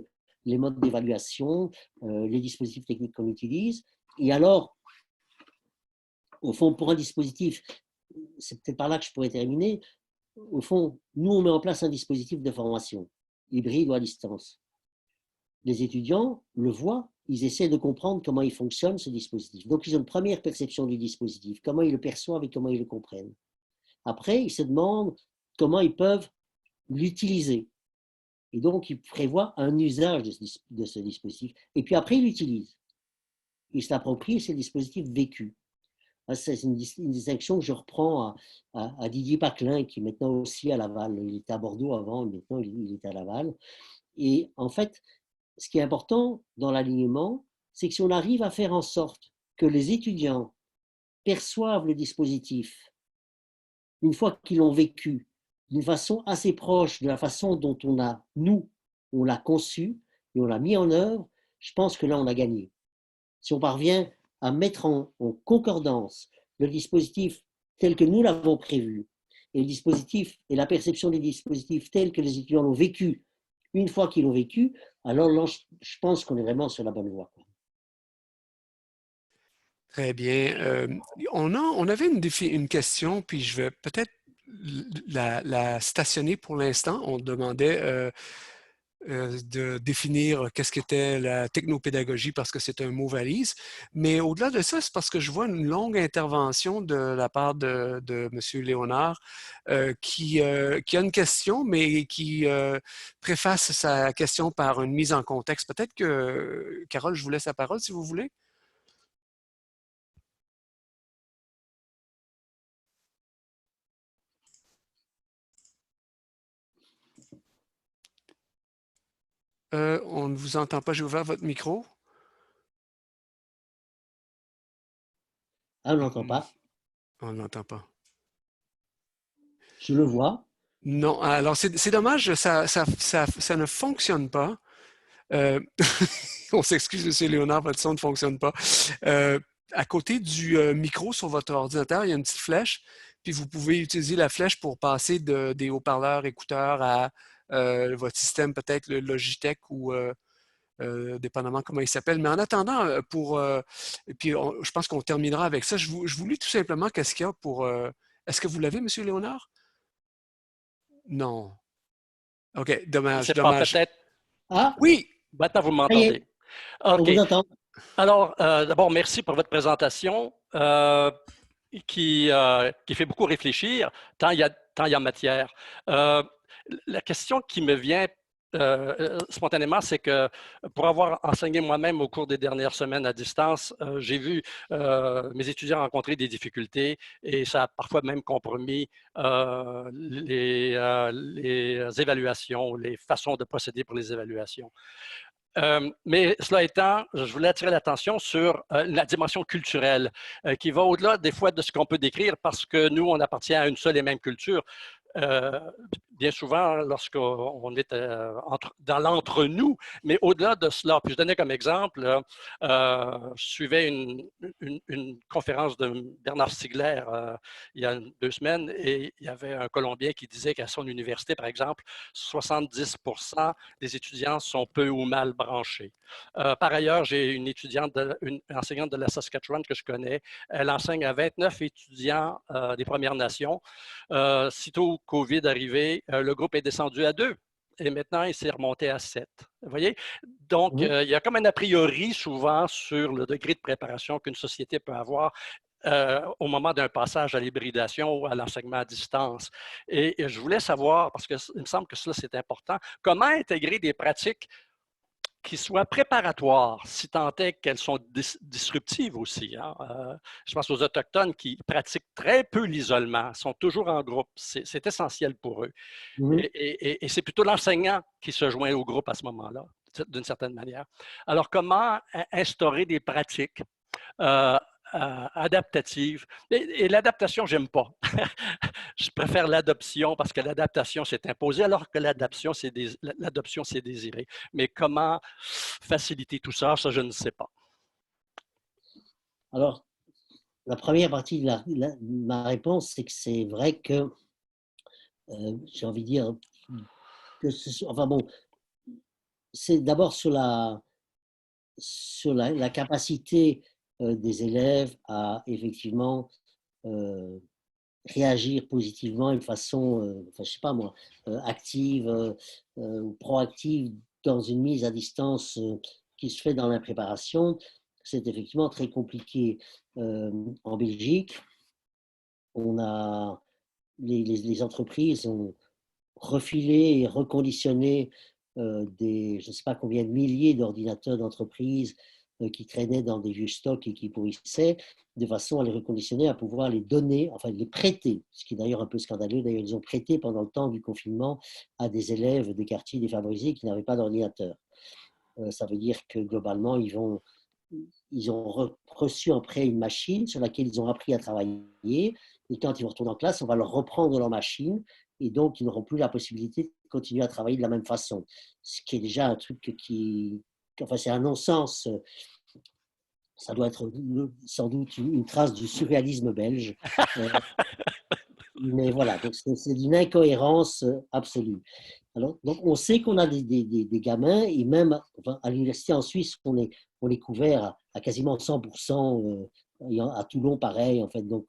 les modes d'évaluation, les dispositifs techniques qu'on utilise. Et alors, au fond, pour un dispositif, c'est peut-être par là que je pourrais terminer, au fond, nous, on met en place un dispositif de formation, hybride ou à distance. Les étudiants le voient, ils essaient de comprendre comment il fonctionne, ce dispositif. Donc, ils ont une première perception du dispositif, comment ils le perçoivent et comment ils le comprennent. Après, ils se demandent comment ils peuvent l'utiliser. Et donc, ils prévoient un usage de ce dispositif. Et puis après, ils l'utilisent. Ils s'approprient ce dispositif vécu. C'est une distinction que je reprends à Didier Paclin, qui est maintenant aussi à Laval. Il était à Bordeaux avant, maintenant il est à Laval. Et en fait, ce qui est important dans l'alignement, c'est que si on arrive à faire en sorte que les étudiants perçoivent le dispositif, une fois qu'ils l'ont vécu, d'une façon assez proche de la façon dont on l'a conçu et on l'a mis en œuvre, je pense que là, on a gagné. Si on parvient à mettre en concordance le dispositif tel que nous l'avons prévu et le dispositif et la perception des dispositifs tels que les étudiants l'ont vécu, une fois qu'ils l'ont vécu, alors là, je pense qu'on est vraiment sur la bonne voie. Très bien. On avait une question, puis je vais peut-être la stationner pour l'instant. On demandait de définir qu'est-ce qu'était la technopédagogie parce que c'est un mot valise. Mais au-delà de ça, c'est parce que je vois une longue intervention de la part de M. Léonard qui a une question, mais qui préface sa question par une mise en contexte. Peut-être que, Carole, je vous laisse la parole si vous voulez. On ne vous entend pas. J'ai ouvert votre micro. Ah, on n'entend pas. On ne l'entend pas. Je le vois. Non, alors c'est dommage, ça ne fonctionne pas. On s'excuse, M. Léonard, votre son ne fonctionne pas. À côté du micro sur votre ordinateur, il y a une petite flèche, puis vous pouvez utiliser la flèche pour passer des haut-parleurs, écouteurs à votre système, peut-être le Logitech ou dépendamment comment il s'appelle. Mais en attendant, je pense qu'on terminera avec ça. Je vous lis tout simplement qu'est-ce qu'il y a pour... Est-ce que vous l'avez, M. Léonard? Non. OK, Je ne dommage, sais pas, dommage. peut-être. Ah, Oui, Maintenant, vous ça y est, m'entendez. on OK. vous entend. Alors, d'abord, merci pour votre présentation qui fait beaucoup réfléchir, tant il y a matière. La question qui me vient spontanément, c'est que pour avoir enseigné moi-même au cours des dernières semaines à distance, j'ai vu mes étudiants rencontrer des difficultés et ça a parfois même compromis les évaluations, les façons de procéder pour les évaluations. Mais cela étant, je voulais attirer l'attention sur la dimension culturelle qui va au-delà des fois de ce qu'on peut décrire parce que nous, on appartient à une seule et même culture. Euh, Bien souvent, lorsqu'on est dans l'entre-nous, mais au-delà de cela, puis je donnais comme exemple, je suivais une conférence de Bernard Stiegler il y a 2 semaines et il y avait un Colombien qui disait qu'à son université, par exemple, 70% des étudiants sont peu ou mal branchés. Par ailleurs, j'ai une enseignante de la Saskatchewan que je connais. Elle enseigne à 29 étudiants des Premières Nations. Sitôt COVID arrivé, le groupe est descendu à 2 et maintenant il s'est remonté à 7. Vous voyez? Donc, il y a comme un a priori souvent sur le degré de préparation qu'une société peut avoir au moment d'un passage à l'hybridation ou à l'enseignement à distance. Et je voulais savoir, parce qu'il me semble que cela c'est important, comment intégrer des pratiques qui soient préparatoires, si tant est qu'elles sont disruptives aussi. Hein. Je pense aux Autochtones qui pratiquent très peu l'isolement, sont toujours en groupe. C'est essentiel pour eux. Et c'est plutôt l'enseignant qui se joint au groupe à ce moment-là, d'une certaine manière. Alors, comment instaurer des pratiques euh, adaptative. Et l'adaptation, j'aime pas. Je préfère l'adoption parce que l'adaptation, c'est imposé, alors que l'adoption, c'est désiré. Mais comment faciliter tout ça, ça, je ne sais pas. Alors, la première partie de ma réponse, c'est que c'est vrai que, j'ai envie de dire, que enfin bon, c'est d'abord sur la capacité des élèves à effectivement réagir positivement de façon, enfin, je sais pas moi, active ou proactive dans une mise à distance qui se fait dans la préparation. C'est effectivement très compliqué. En Belgique, on a les entreprises ont refilé et reconditionné je ne sais pas combien de milliers d'ordinateurs d'entreprise qui traînaient dans des vieux stocks et qui pourrissaient, de façon à les reconditionner, à pouvoir les donner, enfin les prêter, ce qui est d'ailleurs un peu scandaleux. D'ailleurs, ils ont prêté pendant le temps du confinement à des élèves des quartiers défavorisés qui n'avaient pas d'ordinateur. Ça veut dire que globalement, ils ont reçu en prêt une machine sur laquelle ils ont appris à travailler. Et quand ils vont retourner en classe, on va leur reprendre leur machine. Et donc, ils n'auront plus la possibilité de continuer à travailler de la même façon. Ce qui est déjà un truc enfin, c'est un non-sens. Ça doit être sans doute une trace du surréalisme belge. Mais voilà, donc c'est d'une incohérence absolue. Alors, donc on sait qu'on a des gamins, et même enfin, à l'université en Suisse, on est couvert à quasiment 100%, à Toulon pareil, en fait. Donc,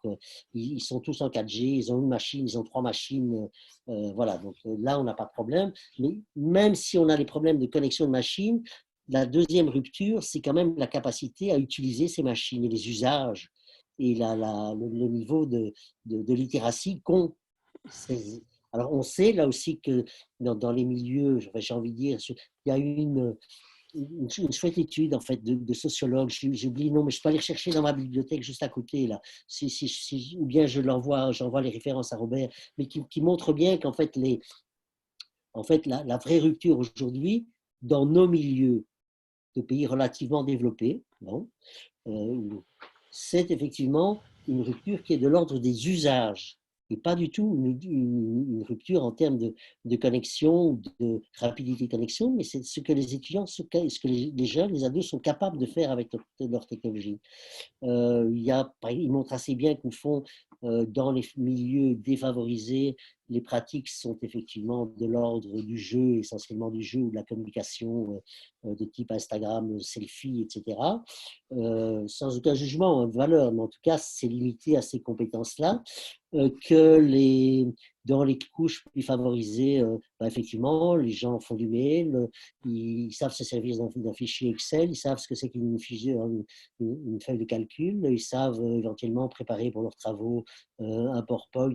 ils sont tous en 4G, ils ont une machine, ils ont 3 machines. Voilà, donc là, on n'a pas de problème. Mais même si on a des problèmes de connexion de machines, la deuxième rupture, c'est quand même la capacité à utiliser ces machines et les usages et le niveau de littératie qu'ont ces. Alors, on sait là aussi que dans les milieux, j'ai envie de dire, il y a eu une chouette étude en fait de sociologues, j'ai oublié le nom, mais je peux aller chercher dans ma bibliothèque juste à côté là, ou bien j'envoie les références à Robert, mais qui montre bien qu'en fait, la vraie rupture aujourd'hui, dans nos milieux de pays relativement développés, bon, c'est effectivement une rupture qui est de l'ordre des usages et pas du tout une rupture en termes de connexion, de rapidité de connexion, mais c'est ce que les étudiants, ce que les jeunes, les ados sont capables de faire avec leur technologie. Ils montrent assez bien qu'au fond, dans les milieux défavorisés, les pratiques sont effectivement de l'ordre du jeu, essentiellement du jeu ou de la communication de type Instagram, selfie, etc. Sans aucun jugement de valeur, mais en tout cas, c'est limité à ces compétences-là. Dans les couches plus favorisées, effectivement, les gens font du mail, ils savent se servir d'un fichier Excel, ils savent ce que c'est qu'une une feuille de calcul, ils savent éventuellement préparer pour leurs travaux un PowerPoint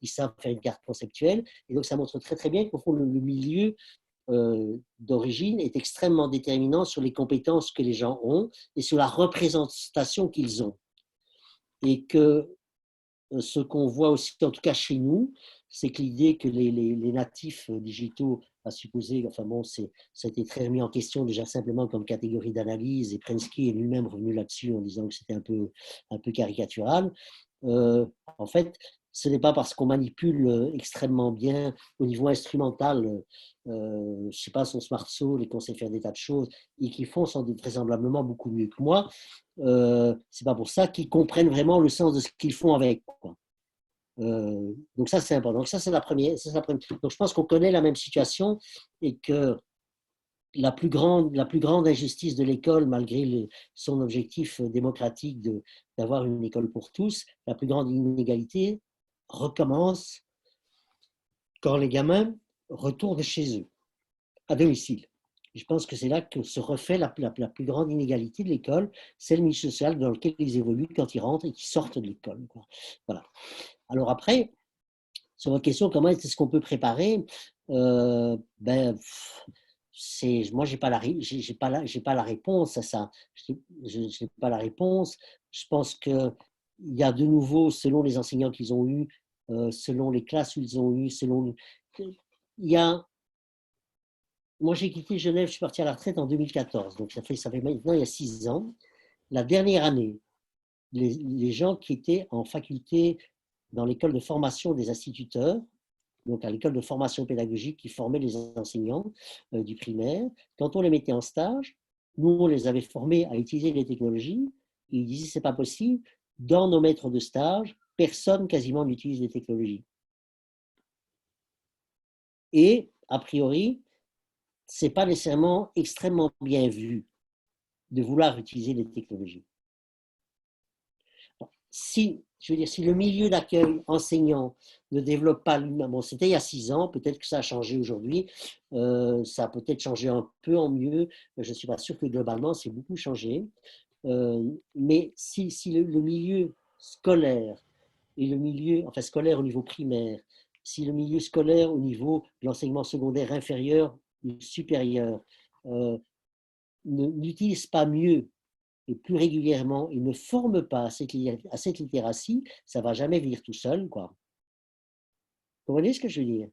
ils savent faire une carte conceptuelle. Et donc, ça montre très, très bien qu'au fond, le milieu d'origine est extrêmement déterminant sur les compétences que les gens ont et sur la représentation qu'ils ont. Et que ce qu'on voit aussi, en tout cas chez nous, c'est que l'idée que les natifs digitaux, à supposer, enfin bon, ça a été très remis en question déjà simplement comme catégorie d'analyse, et Prensky est lui-même revenu là-dessus en disant que c'était un peu caricatural. En fait, ce n'est pas parce qu'on manipule extrêmement bien au niveau instrumental, je ne sais pas, son smartphone et qu'on sait faire des tas de choses et qu'ils font sans doute vraisemblablement beaucoup mieux que moi. C'est pas pour ça qu'ils comprennent vraiment le sens de ce qu'ils font avec, quoi. Donc ça, c'est important. Donc ça, c'est la première. Donc je pense qu'on connaît la même situation et que la plus grande injustice de l'école, malgré son objectif démocratique d'avoir une école pour tous, la plus grande inégalité recommence quand les gamins retournent chez eux, à domicile. Je pense que c'est là que se refait la plus grande inégalité de l'école, c'est le milieu social dans lequel ils évoluent quand ils rentrent et qu'ils sortent de l'école. Voilà. Alors après, sur votre question, comment est-ce qu'on peut préparer moi, j'ai pas la réponse à ça. Je n'ai pas la réponse. Je pense qu'il y a de nouveau, selon les enseignants qu'ils ont eus, selon les classes où ils ont eu, moi, j'ai quitté Genève, je suis parti à la retraite en 2014, donc ça fait maintenant il y a 6 ans. La dernière année, les gens qui étaient en faculté dans l'école de formation des instituteurs, donc à l'école de formation pédagogique qui formait les enseignants du primaire, quand on les mettait en stage, nous, on les avait formés à utiliser les technologies, et ils disaient, c'est pas possible, dans nos maîtres de stage, personne quasiment n'utilise les technologies. Et, a priori, c'est pas nécessairement extrêmement bien vu de vouloir utiliser les technologies. Si le milieu d'accueil enseignant ne développe pas lui-même, bon, c'était il y a 6 ans, peut-être que ça a changé aujourd'hui, ça a peut-être changé un peu en mieux, je ne suis pas sûr que globalement, c'est beaucoup changé, mais si le milieu scolaire et le milieu, enfin scolaire au niveau primaire, si le milieu scolaire au niveau de l'enseignement secondaire inférieur ou supérieur n'utilise pas mieux et plus régulièrement, il ne forme pas à cette littératie, ça ne va jamais venir tout seul, quoi. Vous comprenez ce que je veux dire?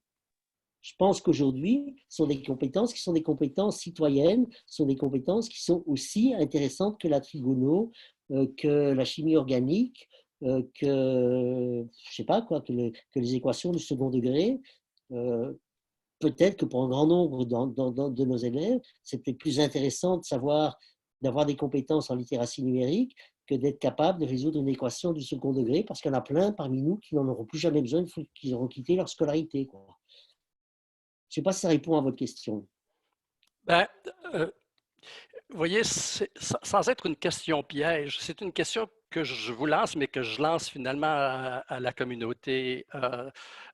Je pense qu'aujourd'hui, ce sont des compétences qui sont des compétences citoyennes, ce sont des compétences qui sont aussi intéressantes que la trigono, que la chimie organique, que, je sais pas quoi, que les équations du second degré. Peut-être que pour un grand nombre de nos élèves, c'était plus intéressant de savoir, d'avoir des compétences en littératie numérique que d'être capable de résoudre une équation du second degré, parce qu'il y en a plein parmi nous qui n'en auront plus jamais besoin une fois qu'ils auront quitté leur scolarité, quoi. Je ne sais pas si ça répond à votre question. Ben, vous voyez, sans être une question piège, c'est une question que je vous lance, mais que je lance finalement à la communauté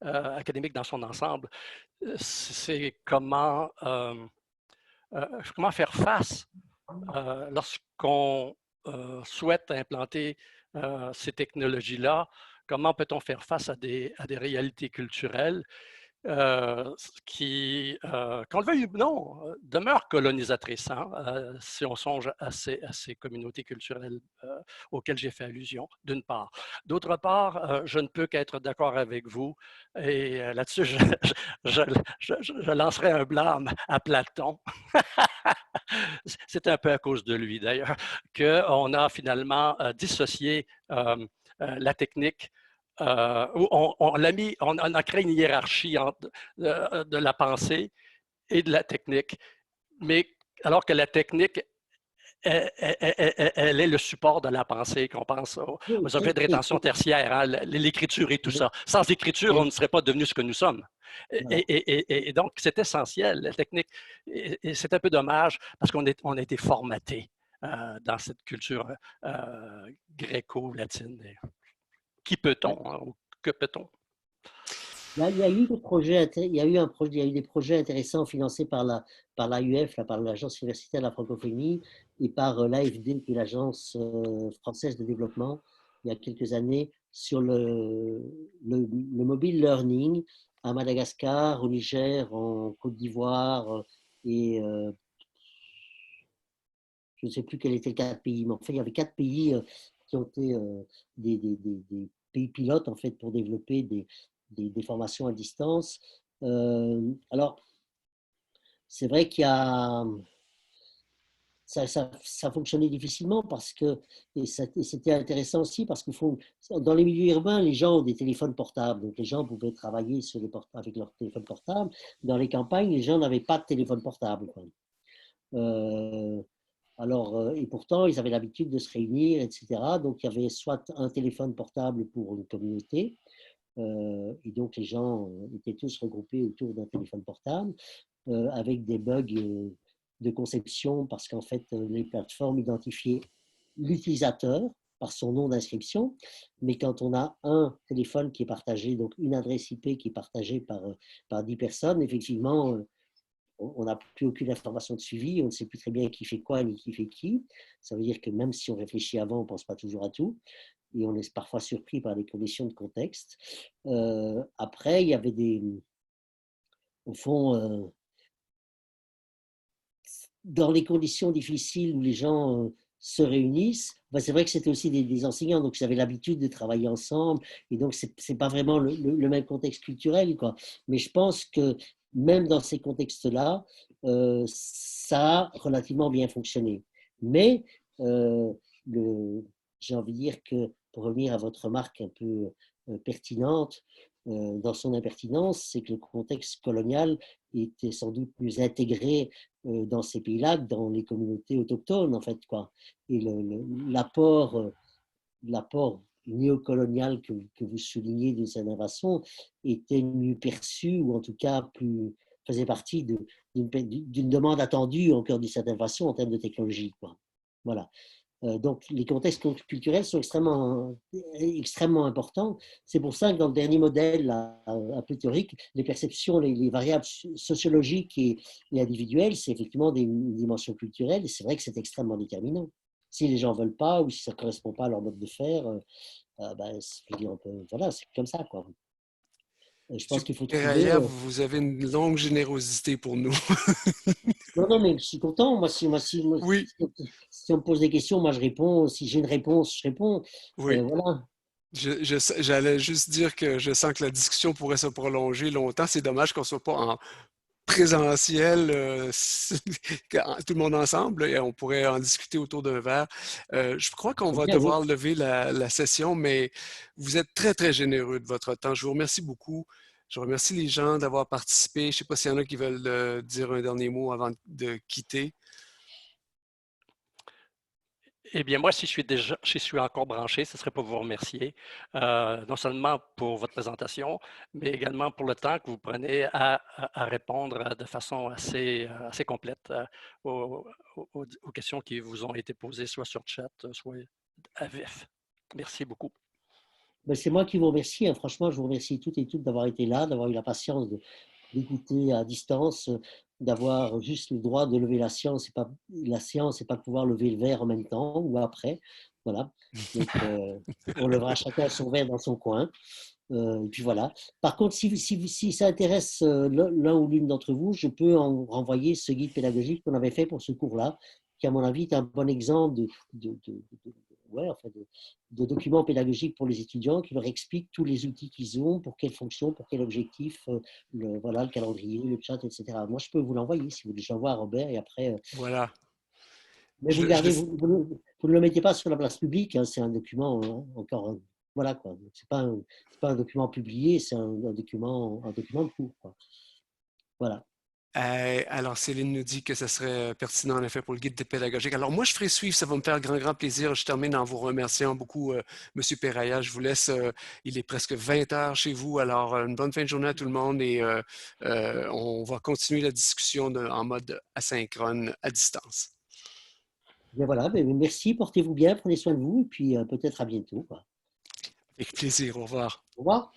académique dans son ensemble. C'est comment faire face lorsqu'on souhaite implanter ces technologies-là. Comment peut-on faire face à des réalités culturelles qui, qu'on le veuille ou non, demeurent colonisatrices, hein, si on songe à ces communautés culturelles auxquelles j'ai fait allusion, d'une part. D'autre part, je ne peux qu'être d'accord avec vous, et là-dessus, je lancerai un blâme à Platon. C'est un peu à cause de lui, d'ailleurs, qu'on a finalement dissocié la technique on a créé une hiérarchie de la pensée et de la technique, mais alors que la technique, elle est le support de la pensée, qu'on pense aux objets de rétention tertiaire, hein, l'écriture et tout ça. Sans écriture, on ne serait pas devenu ce que nous sommes. Et donc, c'est essentiel, la technique. Et c'est un peu dommage parce qu'on a été formaté dans cette culture gréco-latine. Qui peut-on? Hein, que peut-on? Il y a eu des projets, il y a eu des projets intéressants financés par l'AUF, par l'Agence universitaire de la francophonie, et par l'AFD, qui est l'Agence française de développement, il y a quelques années, sur le mobile learning, à Madagascar, au Niger, en Côte d'Ivoire et je ne sais plus quel était le quatre pays, mais en fait, il y avait 4 pays qui ont été des pays pilotes en fait pour développer des formations à distance. Alors, c'est vrai qu'il y a ça fonctionnait difficilement parce que, et c'était intéressant aussi parce que dans les milieux urbains, les gens ont des téléphones portables, donc les gens pouvaient travailler avec leur téléphone portable. Dans les campagnes, les gens n'avaient pas de téléphone portable, quoi. Euh, et pourtant, ils avaient l'habitude de se réunir, etc. Donc, il y avait soit un téléphone portable pour une communauté, et donc les gens étaient tous regroupés autour d'un téléphone portable, avec des bugs de conception, parce qu'en fait, les plateformes identifiaient l'utilisateur par son nom d'inscription, mais quand on a un téléphone qui est partagé, donc une adresse IP qui est partagée par 10 personnes, effectivement, on n'a plus aucune information de suivi, on ne sait plus très bien qui fait quoi ni qui fait qui. Ça veut dire que même si on réfléchit avant, on ne pense pas toujours à tout, et on est parfois surpris par des conditions de contexte. Après, il y avait au fond, dans les conditions difficiles où les gens se réunissent, ben c'est vrai que c'était aussi des enseignants, donc ils avaient l'habitude de travailler ensemble, et donc c'est pas vraiment le même contexte culturel, quoi. Mais je pense que même dans ces contextes-là, ça a relativement bien fonctionné. Mais euh, j'ai envie de dire que, pour revenir à votre remarque un peu pertinente, dans son impertinence, c'est que le contexte colonial était sans doute plus intégré dans ces pays-là que dans les communautés autochtones, en fait, quoi. Et l'apport néocolonial que vous soulignez d'une certaine façon était mieux perçu, ou en tout cas faisait partie d'une demande attendue, encore d'une certaine façon, en termes de technologie, quoi. Voilà. Donc, les contextes culturels sont extrêmement importants. C'est pour ça que dans le dernier modèle un peu théorique, les perceptions, les variables sociologiques et individuelles, c'est effectivement une dimension culturelle, et c'est vrai que c'est extrêmement déterminant. Si les gens ne veulent pas ou si ça ne correspond pas à leur mode de faire, ben, voilà, c'est comme ça, quoi. Je pense qu'il faut Super, trouver. Aya, vous avez une longue générosité pour nous. Non, non, mais je suis content. Moi, Oui, si on me pose des questions, moi, je réponds. Si j'ai une réponse, je réponds. oui. Voilà. J'allais juste dire que je sens que la discussion pourrait se prolonger longtemps. C'est dommage qu'on ne soit pas en présentiel, tout le monde ensemble, et on pourrait en discuter autour d'un verre. Je crois qu'on va Bien, oui. devoir lever la session, mais vous êtes très, très généreux de votre temps. Je vous remercie beaucoup. Je remercie les gens d'avoir participé. Je ne sais pas s'il y en a qui veulent dire un dernier mot avant de quitter. Eh bien, moi, si je suis encore branché, ce serait pour vous remercier, non seulement pour votre présentation, mais également pour le temps que vous prenez à répondre de façon assez complète aux questions qui vous ont été posées, soit sur chat, soit à vif. Merci beaucoup. Ben, c'est moi qui vous remercie, hein. Franchement, je vous remercie toutes et toutes d'avoir été là, d'avoir eu la patience d'écouter à distance, d'avoir juste le droit de lever la science et pas pouvoir lever le verre en même temps ou après. Voilà. Donc, on levera chacun son verre dans son coin. Et puis voilà. Par contre, si ça intéresse l'un ou l'une d'entre vous, je peux en renvoyer ce guide pédagogique qu'on avait fait pour ce cours-là, qui, à mon avis, est un bon exemple ouais, enfin de documents pédagogiques pour les étudiants qui leur expliquent tous les outils qu'ils ont, pour quelle fonction, pour quel objectif, voilà, le calendrier, le chat, etc. Moi, je peux vous l'envoyer si vous voulez. J'envoie à Robert et après. Voilà. Mais vous Je, le je le gardez, vous ne le mettez pas sur la place publique, hein, c'est un document encore. Voilà quoi. C'est pas un document publié, c'est un document de cours, quoi. Voilà. Alors, Céline nous dit que ce serait pertinent en effet pour le guide pédagogique. Alors, moi, je ferai suivre, ça va me faire grand plaisir. Je termine en vous remerciant beaucoup, Monsieur Peraya. Je vous laisse, il est presque 20 heures chez vous. Alors, une bonne fin de journée à tout le monde et on va continuer la discussion en mode asynchrone à distance. Bien voilà, mais merci, portez-vous bien, prenez soin de vous et puis peut-être à bientôt, quoi. Avec plaisir, au revoir. Au revoir.